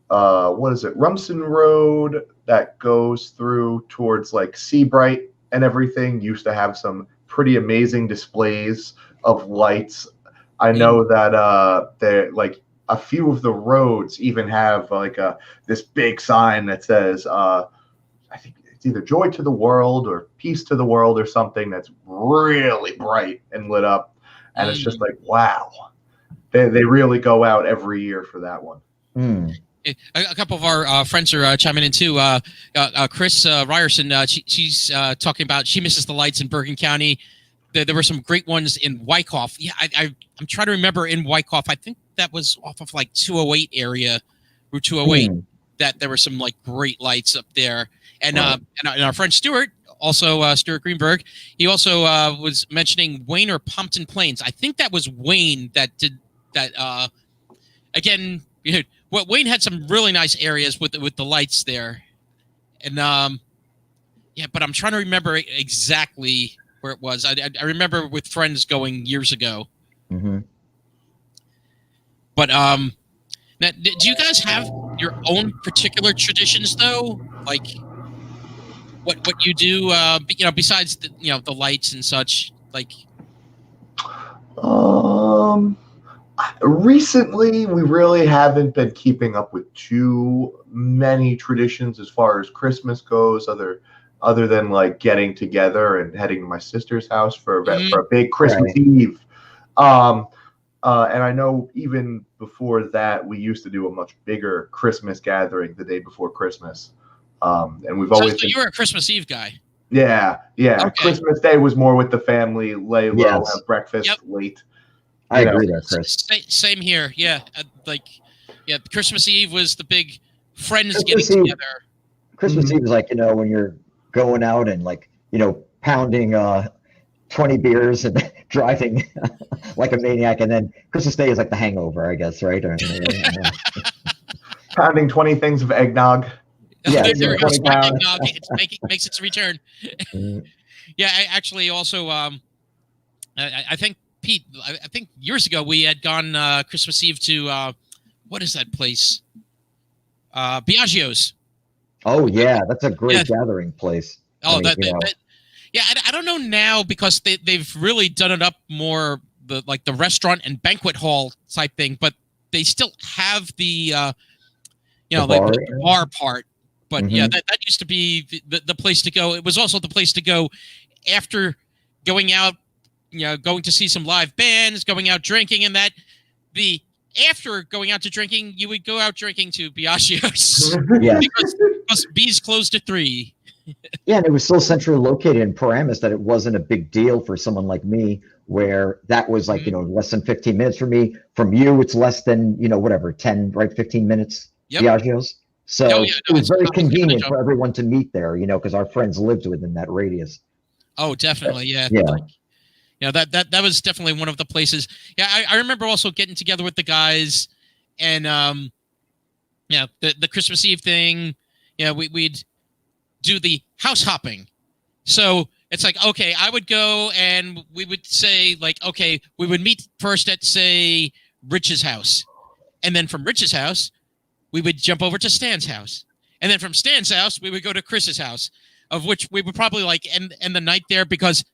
what is it, Rumson Road that goes through towards like Seabright and everything used to have some pretty amazing displays of lights. I know that they're like a few of the roads even have like this big sign that says I think it's either joy to the world or peace to the world or something that's really bright and lit up, and it's just like, wow, they really go out every year for that one. A couple of our friends are chiming in too. Chris Ryerson, she's talking about she misses the lights in Bergen County. There were some great ones in Wyckoff. Yeah, I'm trying to remember in Wyckoff. I think that was off of like 208 area, Route 208. That there were some like great lights up there. And our friend Stuart, also Stuart Greenberg, he also was mentioning Wayne or Pompton Plains. I think that was Wayne that did that. Again, well, Wayne had some really nice areas with the lights there, and yeah, but I'm trying to remember exactly where it was. I remember with friends going years ago. But now, do you guys have your own particular traditions though? Like what you do, besides the lights and such, like. Recently, we really haven't been keeping up with too many traditions as far as Christmas goes, other than like getting together and heading to my sister's house for a big Christmas Eve. And I know even before that, we used to do a much bigger Christmas gathering the day before Christmas. And we've always so you're a Christmas Eve guy. Yeah. Okay. Christmas Day was more with the family, lay low, have breakfast late. I agree there, Chris. Same here. Yeah, Christmas Eve was the big friends getting together. Christmas Eve is like, when you're going out and like, pounding 20 beers and driving like a maniac, and then Christmas Day is like the hangover, I guess, right? Pounding 20 things of eggnog. Yeah, there goes eggnog. It makes its return. Yeah, I actually also, I think, Pete, I think years ago we had gone Christmas Eve to what is that place? Biagio's. Oh yeah, that's a great gathering place. Oh, I don't know now because they've really done it up more the restaurant and banquet hall type thing, but they still have the the bar part. But yeah, that used to be the place to go. It was also the place to go after going out. Going to see some live bands, going out drinking, and after going out to drinking, you would go out drinking to Biagio's. Yeah. because B's closed at 3. Yeah, and it was so centrally located in Paramus that it wasn't a big deal for someone like me, where that was like, less than 15 minutes for me. From you, it's less than, 10, right? 15 minutes, Biagio's. So it was very convenient for everyone to meet there, because our friends lived within that radius. Oh, definitely. Yeah. That was definitely one of the places. Yeah, I remember also getting together with the guys, and the Christmas Eve thing. Yeah, we'd do the house hopping. So it's like, okay, I would go and we would say like, okay, we would meet first at say Rich's house, and then from Rich's house, we would jump over to Stan's house, and then from Stan's house, we would go to Chris's house, of which we would probably like end the night there because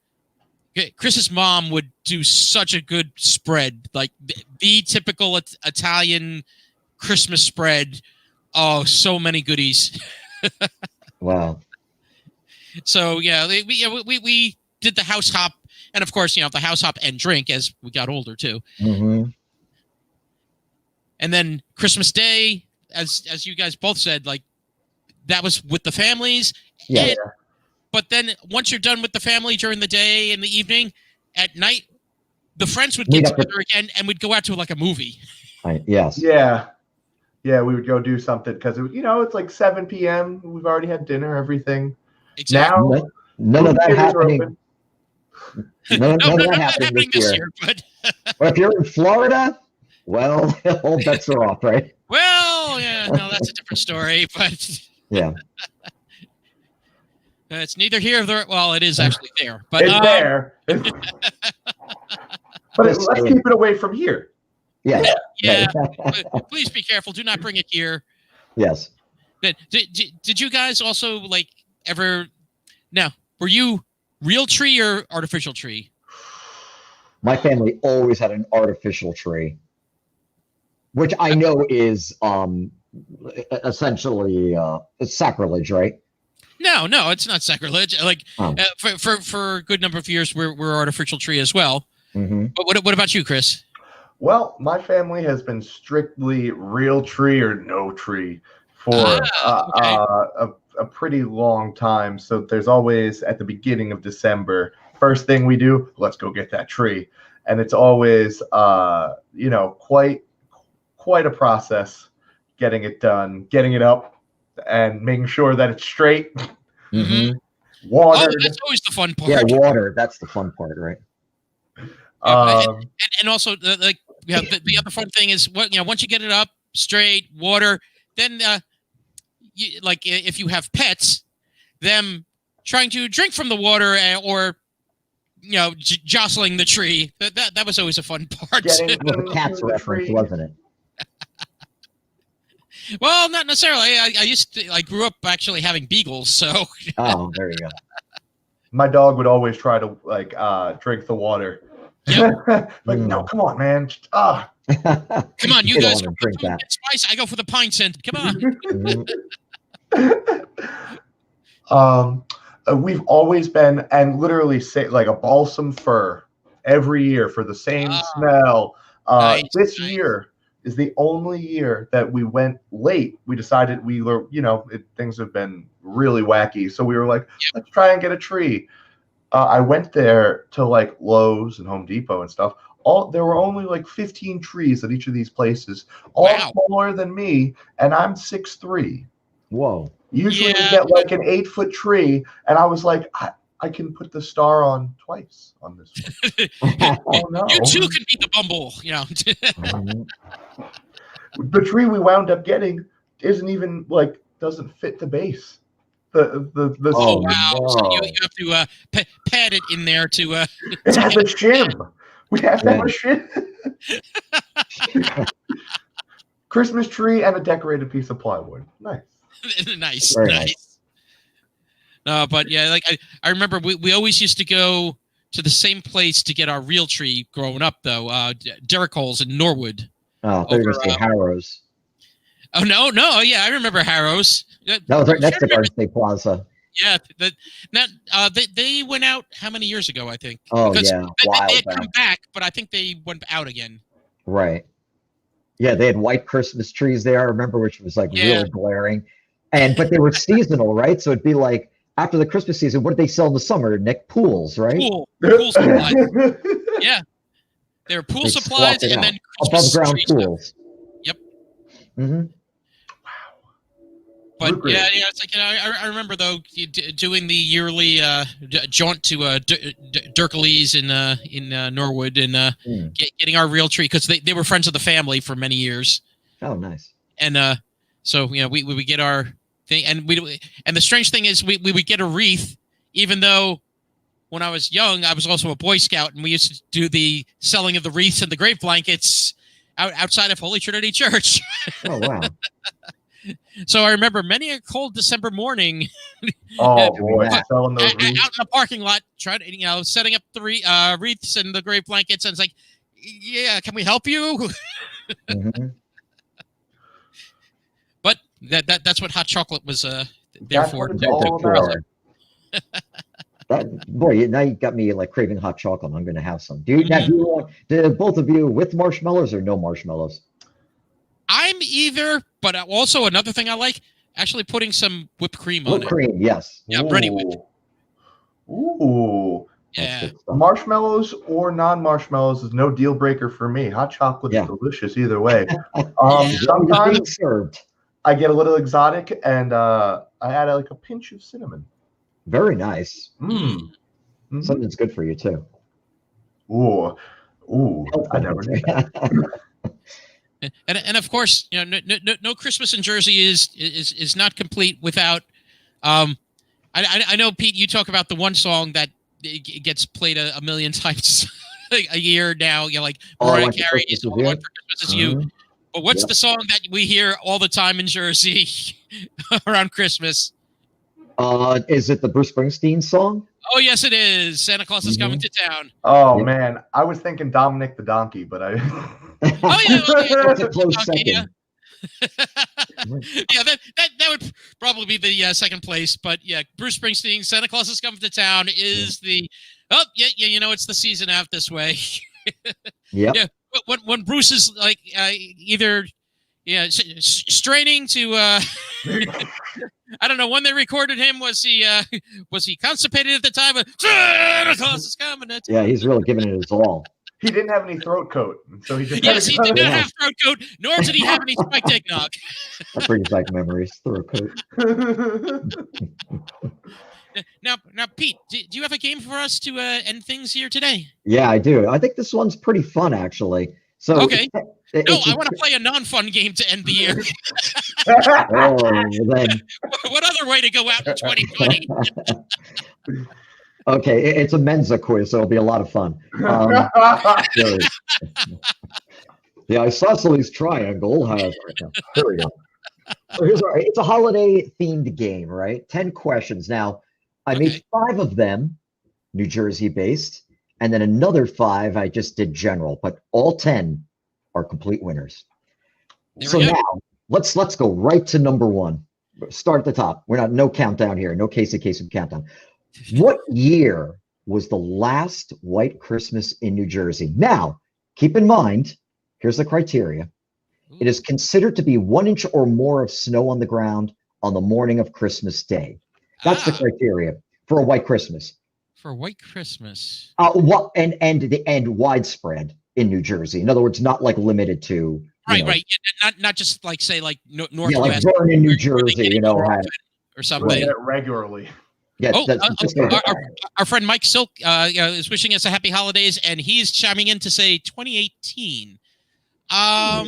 Chris's mom would do such a good spread, like the typical Italian Christmas spread. Oh, so many goodies. Wow. So yeah, we did the house hop, and of course, the house hop and drink as we got older too. And then Christmas Day, as you guys both said, like that was with the families. Yeah. But then once you're done with the family during the day and the evening, at night, the friends would get together again and we'd go out to like a movie. Yes. Yeah. Yeah, we would go do something because, it's like 7 p.m. We've already had dinner, everything. Exactly. Now, none of that theaters are happening. open. None of that not happening this year. But But if you're in Florida, well, all bets are off, right? well, yeah, no, that's a different story. But Yeah. it's neither here nor there. Well, it is actually there, but It's there. But Just let's saying. keep it away from here. Yeah. yeah. Right. Please be careful. Do not bring it here. Yes. Did you guys also like ever? Now, were you real tree or artificial tree? My family always had an artificial tree, which I know is essentially sacrilege, right? No, it's not sacrilege. Like for a good number of years, we're artificial tree as well. Mm-hmm. But what about you, Chris? Well, my family has been strictly real tree or no tree for a pretty long time. So there's always at the beginning of December, first thing we do, let's go get that tree. And it's always, quite a process getting it done, getting it up and making sure that it's straight. Mm-hmm. Watered. Oh, that's always the fun part. Yeah, water. That's the fun part, right? And also the other fun thing is once you get it up straight, water, then if you have pets, them trying to drink from the water or jostling the tree. That was always a fun part. Getting The cat's reference, wasn't it? Well, not necessarily. I grew up actually having beagles, so. Oh, there you go. My dog would always try to drink the water. Yep. No, come on, man. Come on, you guys go go for for the spice. I go for the pine scent. Come on. We've always been and literally say like a balsam fir every year for the same smell. This year is the only year that we went late. We decided we were, things have been really wacky. So we were like, let's try and get a tree. I went there to like Lowe's and Home Depot and stuff. There were only like 15 trees at each of these places, all smaller than me, and I'm 6'3". Whoa. Usually we get like an 8-foot tree, and I was like, I can put the star on twice on this one. Oh no! You too can be the bumble, The tree we wound up getting isn't even doesn't fit the base. The wow! No. So you have to pad it in there to. It has a shim. We have to have a shim. Christmas tree and a decorated piece of plywood. Nice. nice. Nice. But yeah, I remember we always used to go to the same place to get our real tree growing up, though. Derrick Holes in Norwood. Oh, they're going to say Harrow's. Oh no! I remember Harrow's. That was right next to Garden State Plaza. Yeah, they went out how many years ago? I think. Oh because yeah, they had come back, but I think they went out again. Right. Yeah, they had white Christmas trees there. I remember, which was really glaring, but they were seasonal, right? So it'd be like after the Christmas season, what did they sell in the summer? Nick, pools, right? Pool supplies. Yeah, they were pool supplies and then above ground pools. Yep. Mm-hmm. But it's like I remember though doing the yearly jaunt to Dirkleys in Norwood and getting our real tree because they were friends of the family for many years. Oh, nice. And so we would get our thing, and the strange thing is we would get a wreath, even though when I was young I was also a Boy Scout, and we used to do the selling of the wreaths and the grave blankets outside of Holy Trinity Church. Oh wow. So I remember many a cold December morning. Oh boy, selling those out in the parking lot, setting up the wreaths and the grave blankets, and it's like, yeah, can we help you? Mm-hmm. But that's what hot chocolate was there for. That's all about. Boy, now you got me craving hot chocolate. I'm going to have some. Do both of you with marshmallows or no marshmallows? I'm either, but also another thing I like, actually putting some whipped cream on it. Whipped cream, yes. Yeah, ready whipped. Ooh. Yeah. Marshmallows or non-marshmallows is no deal breaker for me. Hot chocolate is delicious either way. Sometimes I get a little exotic and I add a pinch of cinnamon. Very nice. Mm-hmm. Something that's good for you too. Ooh, I never knew that. And of course, no Christmas in Jersey is not complete without. I know, Pete, you talk about the one song that gets played a million times a year now. Like Mariah Carey's "All I Want for Christmas Is You." But what's the song that we hear all the time in Jersey around Christmas? Is it the Bruce Springsteen song? Oh, yes, it is. Santa Claus is coming to town. Oh, man. I was thinking Dominic the Donkey, but I... That's a close second. Yeah, that would probably be the second place. But yeah, Bruce Springsteen, Santa Claus is coming to town is the... Oh, yeah, it's the season out this way. Yeah. When Bruce is like either straining to I don't know when they recorded him. Was he constipated at the time? Santa Claus is coming. Yeah, he's really giving it his all. He didn't have any throat coat, so he just he did not have throat coat, nor did he have any spiked eggnog. That brings back memories. Throat coat. Now, Pete, do you have a game for us to end things here today? Yeah, I do. I think this one's pretty fun, actually. So okay. I want to play a non-fun game to end the year. Then. What other way to go out in 2020? Okay, it's a Mensa quiz, so it'll be a lot of fun. The isosceles triangle has... Here we go. So it's a holiday-themed game, right? 10 questions. Now, I made 5 of them New Jersey-based, and then another 5 I just did general, but all 10 are complete winners. So now, let's go right to number 1. Start at the top. No countdown here. No Casey countdown. What year was the last White Christmas in New Jersey? Now, keep in mind, here's the criteria. It is considered to be 1 inch or more of snow on the ground on the morning of Christmas Day. That's the criteria for a White Christmas. For White Christmas. And widespread in New Jersey. In other words, not like limited to right. Not just like say like Northwest. Yeah, like Vernon, New Jersey, or something. Regularly. Yeah, our friend Mike Silk is wishing us a happy holidays, and he's chiming in to say 2018. Yeah,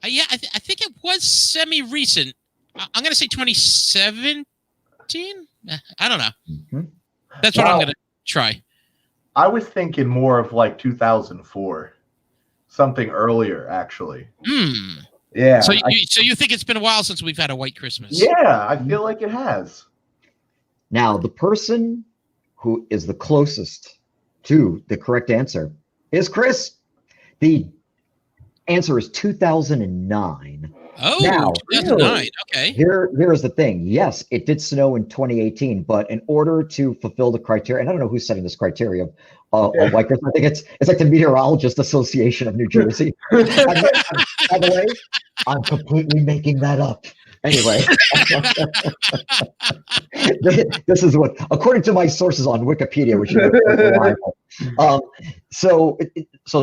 I think it was semi-recent. I'm going to say 2017. I don't know. That's what I'm going to try. I was thinking more of like 2004, something earlier, actually. Yeah. So you think it's been a while since we've had a White Christmas? Yeah, I feel like it has. Now, the person who is the closest to the correct answer is Chris. The answer is 2009. Oh, now, 2009. Okay. Here's the thing. Yes, it did snow in 2018, but in order to fulfill the criteria, and I don't know who's setting this criteria of White Christmas. I think it's like the Meteorologist Association of New Jersey. By the way, I'm completely making that up. Anyway, this is what, according to my sources on Wikipedia, which is reliable. So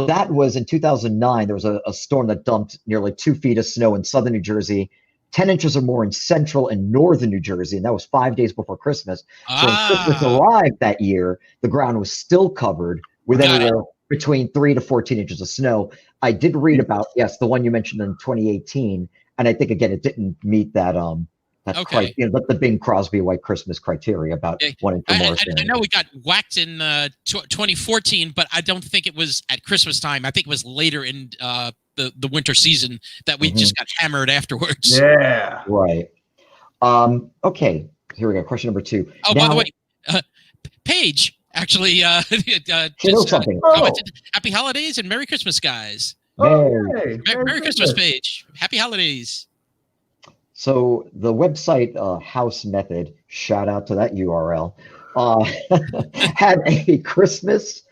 that was in 2009. There was a storm that dumped nearly 2 feet of snow in southern New Jersey, 10 inches or more in central and northern New Jersey, and that was 5 days before Christmas. So when Christmas arrived that year, the ground was still covered with anywhere between 3 to 14 inches of snow. I did read about, the one you mentioned in 2018. And I think, again, it didn't meet that the Bing Crosby White Christmas criteria about 1 inch or more. I know we got whacked in 2014, but I don't think it was at Christmas time. I think it was later in the winter season that we just got hammered afterwards. Yeah. Right. Okay. Here we go. Question number 2. Oh, by the way, Paige actually something. Commented, happy holidays and Merry Christmas, guys. Merry Christmas, Paige. Happy holidays. So the website House Method, shout out to that URL, had a Christmas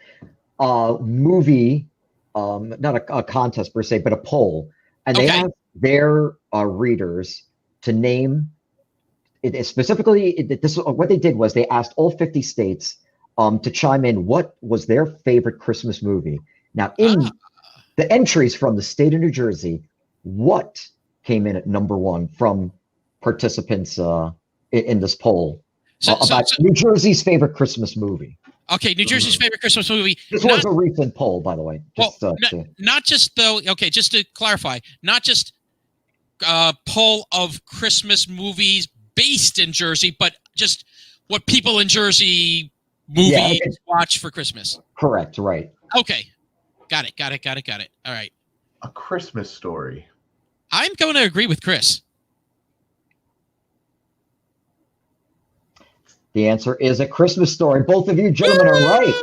movie, not a contest per se, but a poll. And they asked their readers to name it specifically. What they did was they asked all 50 states to chime in what was their favorite Christmas movie. Now, in the entries from the state of New Jersey, what came in at number 1 from participants in this poll? About New Jersey's favorite Christmas movie. Okay, New Jersey's favorite Christmas movie. This was a recent poll, by the way. Not just though. Okay, just to clarify, not just poll of Christmas movies based in Jersey, but just what people in Jersey movies watch for Christmas. Correct. Right. Okay, got it. All right. A Christmas Story. I'm going to agree with Chris. The answer is A Christmas Story. Both of you gentlemen are right.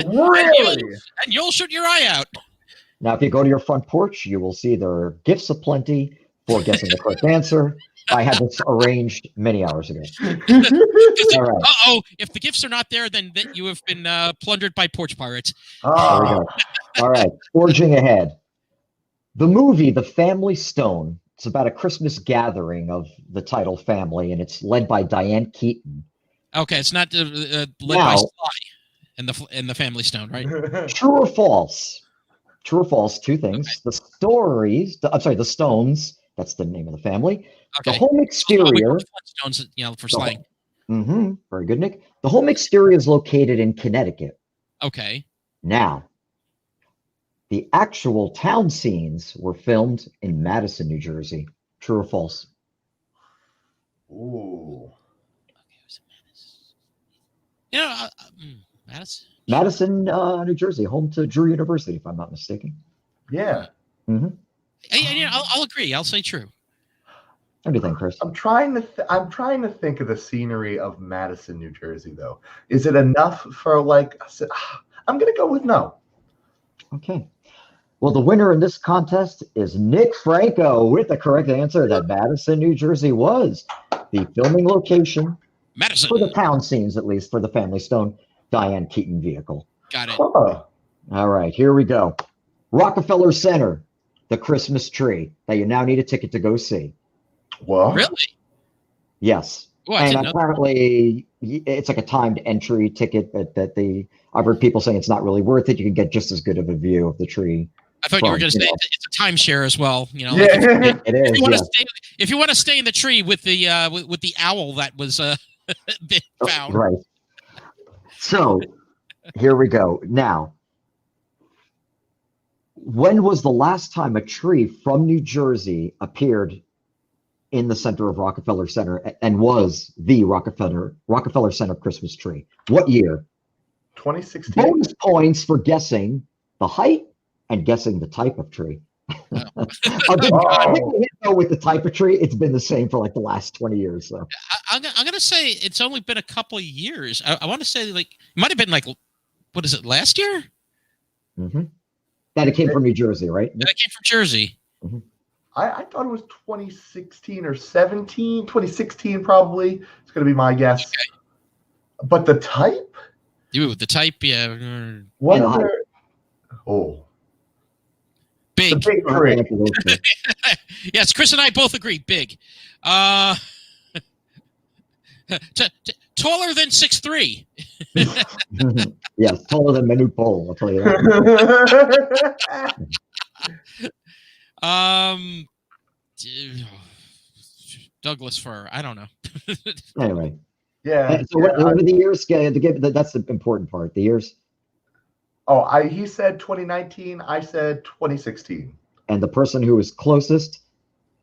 Really? And you'll shoot your eye out. Now, if you go to your front porch, you will see there are gifts aplenty for guessing the correct answer. I had this arranged many hours ago. All right. Uh-oh. If the gifts are not there, then you have been plundered by porch pirates. There we go. All right. Forging ahead. The movie, The Family Stone, it's about a Christmas gathering of the title family, and it's led by Diane Keaton. Okay, it's not led by Sly in the Family Stone, right? True or false? True or false? Two things. Okay. The Stones. That's the name of the family. Okay. The home exterior. Stones, for slang. Very good, Nick. The home exterior is located in Connecticut. Okay. Now, the actual town scenes were filmed in Madison, New Jersey. True or false? Ooh. Madison. Madison, New Jersey, home to Drew University, if I'm not mistaken. Yeah. I'll agree. I'll say true. What do you think, Chris? I'm trying to think of the scenery of Madison, New Jersey, though. Is it enough for I'm going to go with no. Okay. Well, the winner in this contest is Nick Franco with the correct answer that Madison, New Jersey was the filming location. Madison. For the town scenes, at least, for the Family Stone Diane Keaton vehicle. Got it. Huh. All right, here we go. Rockefeller Center, the Christmas tree that you now need a ticket to go see. What? Really? Yes. Oh, and apparently it's like a timed entry ticket I've heard people saying it's not really worth it. You can get just as good of a view of the tree. I thought you were going to say it's a timeshare as well. Yeah, it is. If you want to stay in the tree with the owl that was found. Right. So here we go. Now, when was the last time a tree from New Jersey appeared in the center of Rockefeller Center and was the Rockefeller Center Christmas tree? What year? 2016. Bonus points for guessing the height and guessing the type of tree. I'll go with the type of tree. It's been the same for like the last 20 years. So I'm going to say it's only been a couple of years. I want to say it might have been what is it, last year? Mm-hmm. That it came from New Jersey, right? That it came from Jersey. Mm-hmm. I thought it was 2016 or 17. 2016 probably. It's going to be my guess. Okay. But the type? Dude, the type, yeah. What other? Oh. Big. The big tree. Yes, Chris and I both agree. Big. Taller than 6'3". Yes, taller than Manu Pole, I'll tell you that. Douglas fir. I don't know. Anyway. Yeah. So what are the years? That's the important part. The years. Oh, he said 2019. I said 2016. And the person who was closest,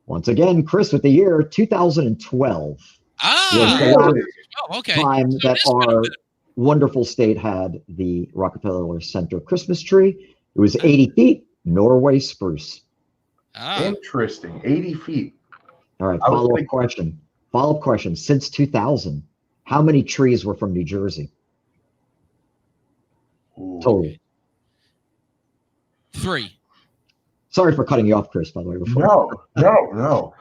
once again, Chris, with the year 2012. Okay. Time that our wonderful state had the Rockefeller Center Christmas tree. It was 80 feet, Norway spruce. Interesting. 80 feet. All right. Follow-up question. Since 2000, how many trees were from New Jersey? Ooh. Total. 3. Sorry for cutting you off, Chris, by the way. No.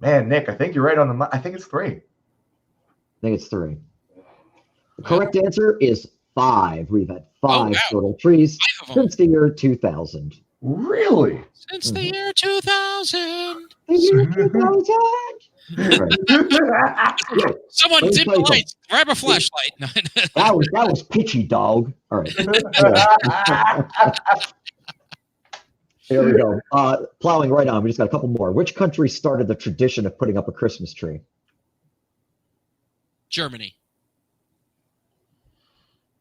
Man, Nick, I think you're right on I think it's 3. I think it's 3. The correct answer is 5. We've had 5 total trees since the year 2000. Really? Since the year 2000. The year 2000. Someone dim the lights. Grab a flashlight. that was pitchy, dog. All right. Here we go. Plowing right on. We just got a couple more. Which country started the tradition of putting up a Christmas tree? Germany.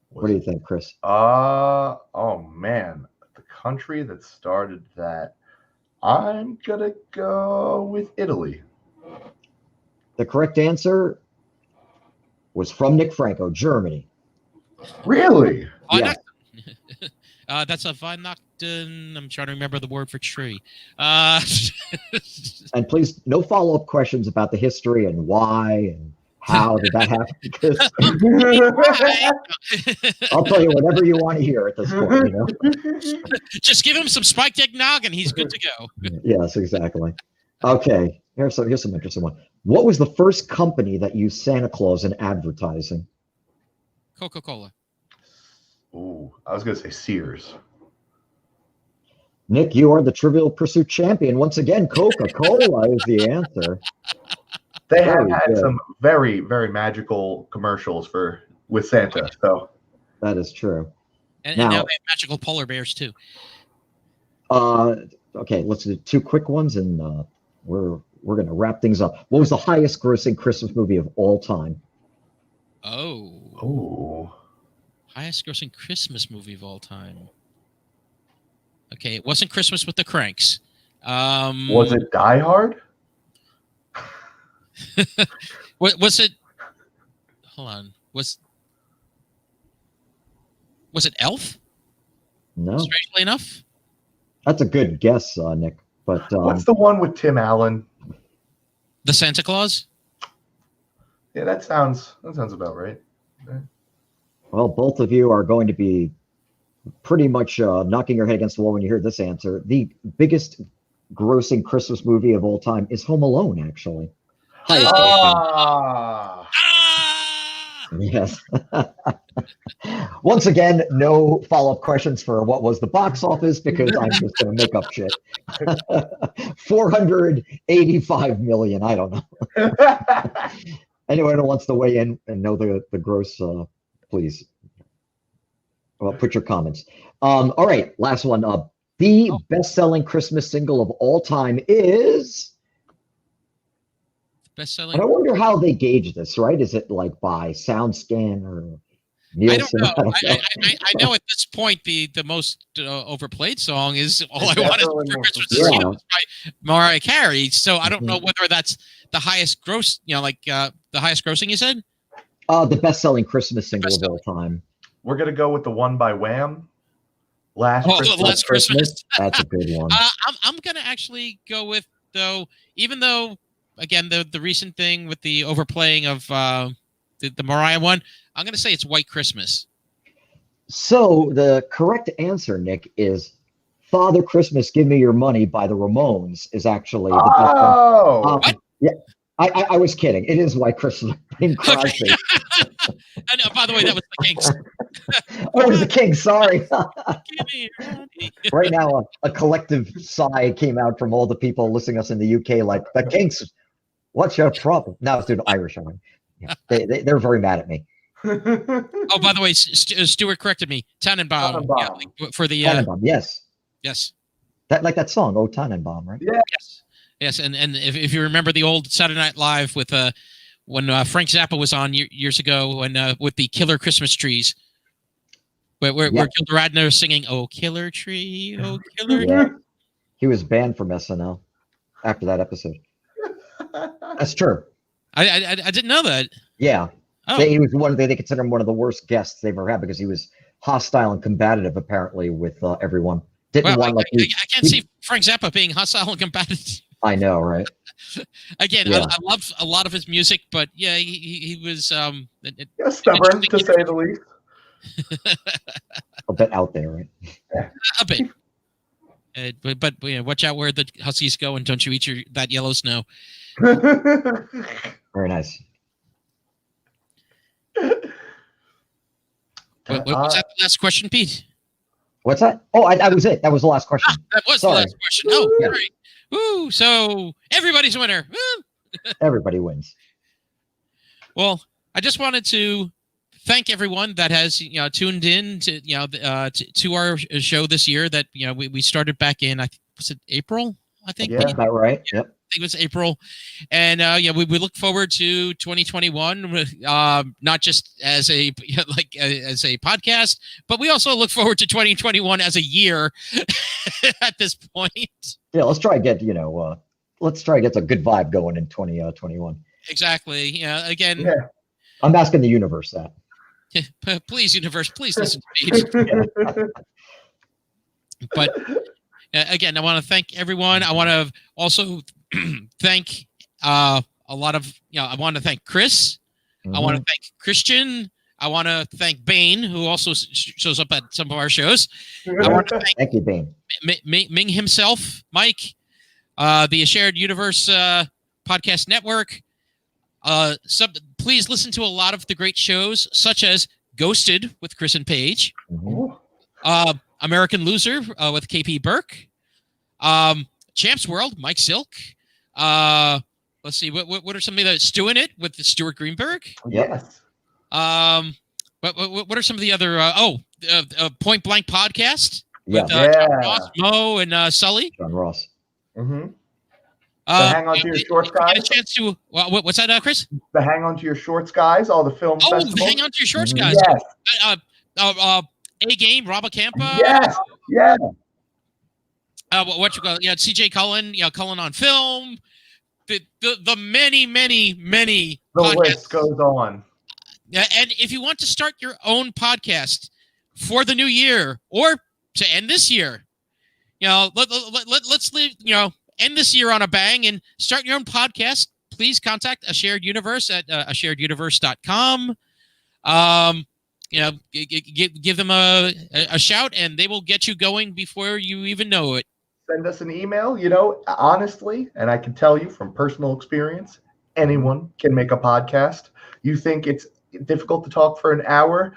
What do you think, Chris? Oh man, the country that started that. I'm gonna go with Italy. The correct answer was from Nick Franco, Germany. Really? Yeah. That's a Weihnachten. I'm trying to remember the word for tree. And please, no follow-up questions about the history and why and how did that happen? Because I'll tell you whatever you want to hear at this point. You know, just give him some spiked eggnog and he's good to go. Yes, exactly. Okay, here's some interesting one. What was the first company that used Santa Claus in advertising? Coca-Cola. Ooh, I was gonna say Sears. Nick, you are the Trivial Pursuit champion once again. Coca-Cola is the answer. They have had some very, very magical commercials with Santa. So that is true. And now they have magical polar bears too. Okay, let's do two quick ones, and we're going to wrap things up. What was the highest grossing Christmas movie of all time? Oh. Highest grossing Christmas movie of all time. Okay, it wasn't Christmas with the Cranks. Was it Die Hard? Was it? Hold on. Was it Elf? No. Strangely enough. That's a good guess, Nick. But what's the one with Tim Allen? The Santa Claus? Yeah, that sounds about right. Well, both of you are going to be pretty much knocking your head against the wall when you hear this answer. The biggest grossing Christmas movie of all time is Home Alone, actually. Yes. Once again, no follow-up questions for what was the box office because I'm just going to make up shit. 485 million. I don't know. Anyone who wants to weigh in and know the gross, please. Well, put your comments. All right, last one. The best-selling Christmas single of all time is. Best-selling. And I wonder how they gauge this, right? Is it like by SoundScan or Nielsen? I don't know. I know at this point the most overplayed song is "All I Want Is for Christmas Is You" by Mariah Carey. So I don't know whether that's the highest gross. The highest grossing. You said. The best-selling Christmas single of all time. We're gonna go with the one by Wham. Last Christmas. That's a good one. I'm gonna actually go with even though. Again, the recent thing with the overplaying of the Mariah one, I'm going to say it's White Christmas. So the correct answer, Nick, is "Father Christmas, Give Me Your Money" by the Ramones is actually the best one. What? Yeah, I was kidding. It is White Christmas. Bing Crosby. I know. By the way, that was the Kinks. Oh, it was the Kinks. Sorry. Right now, a collective sigh came out from all the people listening to us in the UK, like the Kinks. What's your problem? Now it's due to Irish. Yeah, they're very mad at me. Oh, by the way, Stuart corrected me. Tannenbaum. Yeah, for the Tannenbaum, yes. Yes. That song, "Oh Tannenbaum," right? Yeah. Yes, and if you remember the old Saturday Night Live with when Frank Zappa was on years ago, when with the Killer Christmas Trees, where Gilda Radner singing "Oh Killer Tree, Oh Killer." Yeah. He was banned from SNL after that episode. That's true. I didn't know that. Yeah. Oh. He was they consider him one of the worst guests they've ever had because he was hostile and combative apparently with everyone. I can't see Frank Zappa being hostile and combative. I know, right? Again, yeah. I love a lot of his music, but yeah, he was stubborn to say the least. A bit out there, right? Yeah. A bit. But watch out where the Huskies go, and don't you eat that yellow snow. Very nice. Was that the last question, Pete? What's that? Oh, that was it. That was the last question. That was the last question. Oh, yeah. Great. Woo! So everybody's a winner. Woo! Everybody wins. Well, I just wanted to thank everyone that has tuned in to to our show this year. That we started back in was it April? I think. Yeah, about right. Yep. think it was April. And we look forward to 2021, not just as a as a podcast, but we also look forward to 2021 as a year at this point. Yeah, let's try to get let's try to get a good vibe going in 2021. Exactly. Yeah. Again, I'm asking the universe that. Please, universe, please listen to me. But again, I want to thank everyone. I want to also thank a lot of, I want to thank Chris. I want to thank Christian. I want to thank Bane, who also shows up at some of our shows. I want to thank you, Bane. Ming himself, Mike, the Shared Universe Podcast Network. Please listen to a lot of the great shows, such as Ghosted with Chris and Paige, American Loser with KP Burke, Champs World, Mike Silk. Let's see, what are some of the Stu in It with Stuart Greenberg? Yes. What are some of the other? Point Blank Podcast with John Ross, Mo, and Sully. John Ross. Mm-hmm. Hang on to your shorts, guys. Get a chance to what's that, Chris? The Hang On to Your Shorts, guys. All the film festivals. Hang On to Your Shorts, guys. Yes. A Game, Rob Campa. Yes. Yeah. What you call? Yeah, CJ Cullen. Cullen on Film. The many the podcasts. List goes on. Yeah, and if you want to start your own podcast for the new year or to end this year, let's live. End this year on a bang and start your own podcast. Please contact A Shared Universe at ashareduniverse.com. Give them a shout, and they will get you going before you even know it. Send us an email. Honestly, and I can tell you from personal experience, anyone can make a podcast. You think it's difficult to talk for an hour?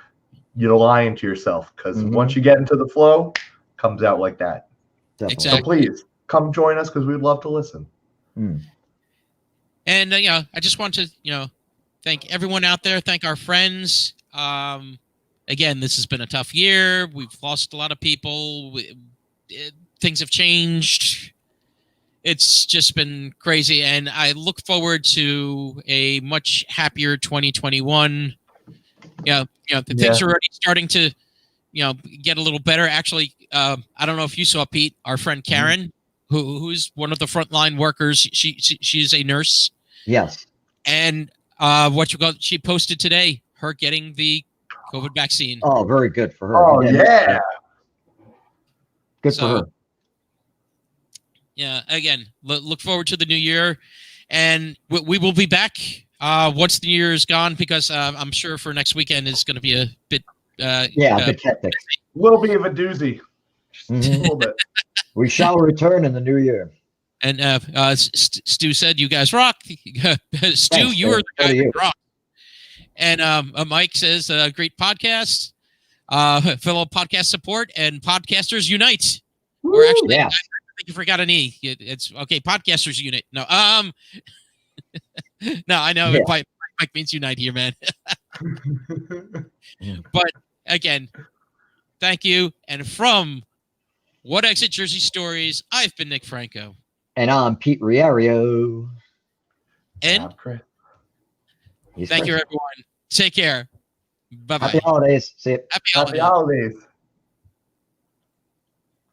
You're lying to yourself, because once you get into the flow, it comes out like that. Definitely. Exactly. So please come join us, because we'd love to listen. And I just want to thank everyone out there. Thank our friends. Again, this has been a tough year. We've lost a lot of people. Things have changed. It's just been crazy, and I look forward to a much happier 2021. Things are already starting to get a little better. Actually, I don't know if you saw, Pete, our friend Karen, who's one of the frontline workers. She's a nurse. Yes. And she posted today her getting the COVID vaccine. Oh, very good for her. Oh, yeah. Good for her. Yeah, again, look forward to the new year. And we will be back once the year is gone, because I'm sure for next weekend is going to be a bit... a bit hectic. Will be of a doozy. A little bit. We shall return in the new year. And Stu said, "You guys rock." Stu, you are the guy that rock. And Mike says, "Great podcast, fellow podcast support, and podcasters unite." Woo! Or actually, yeah. I think you forgot an E. It's okay. Podcasters unite. No, no, I know. Yeah. Mike means unite here, man. But again, thank you. And from What Exit Jersey Stories, I've been Nick Franco. And I'm Pete Riario. And thank you, everyone. Take care. Bye-bye. Happy holidays. See you. Happy holidays. Happy holidays.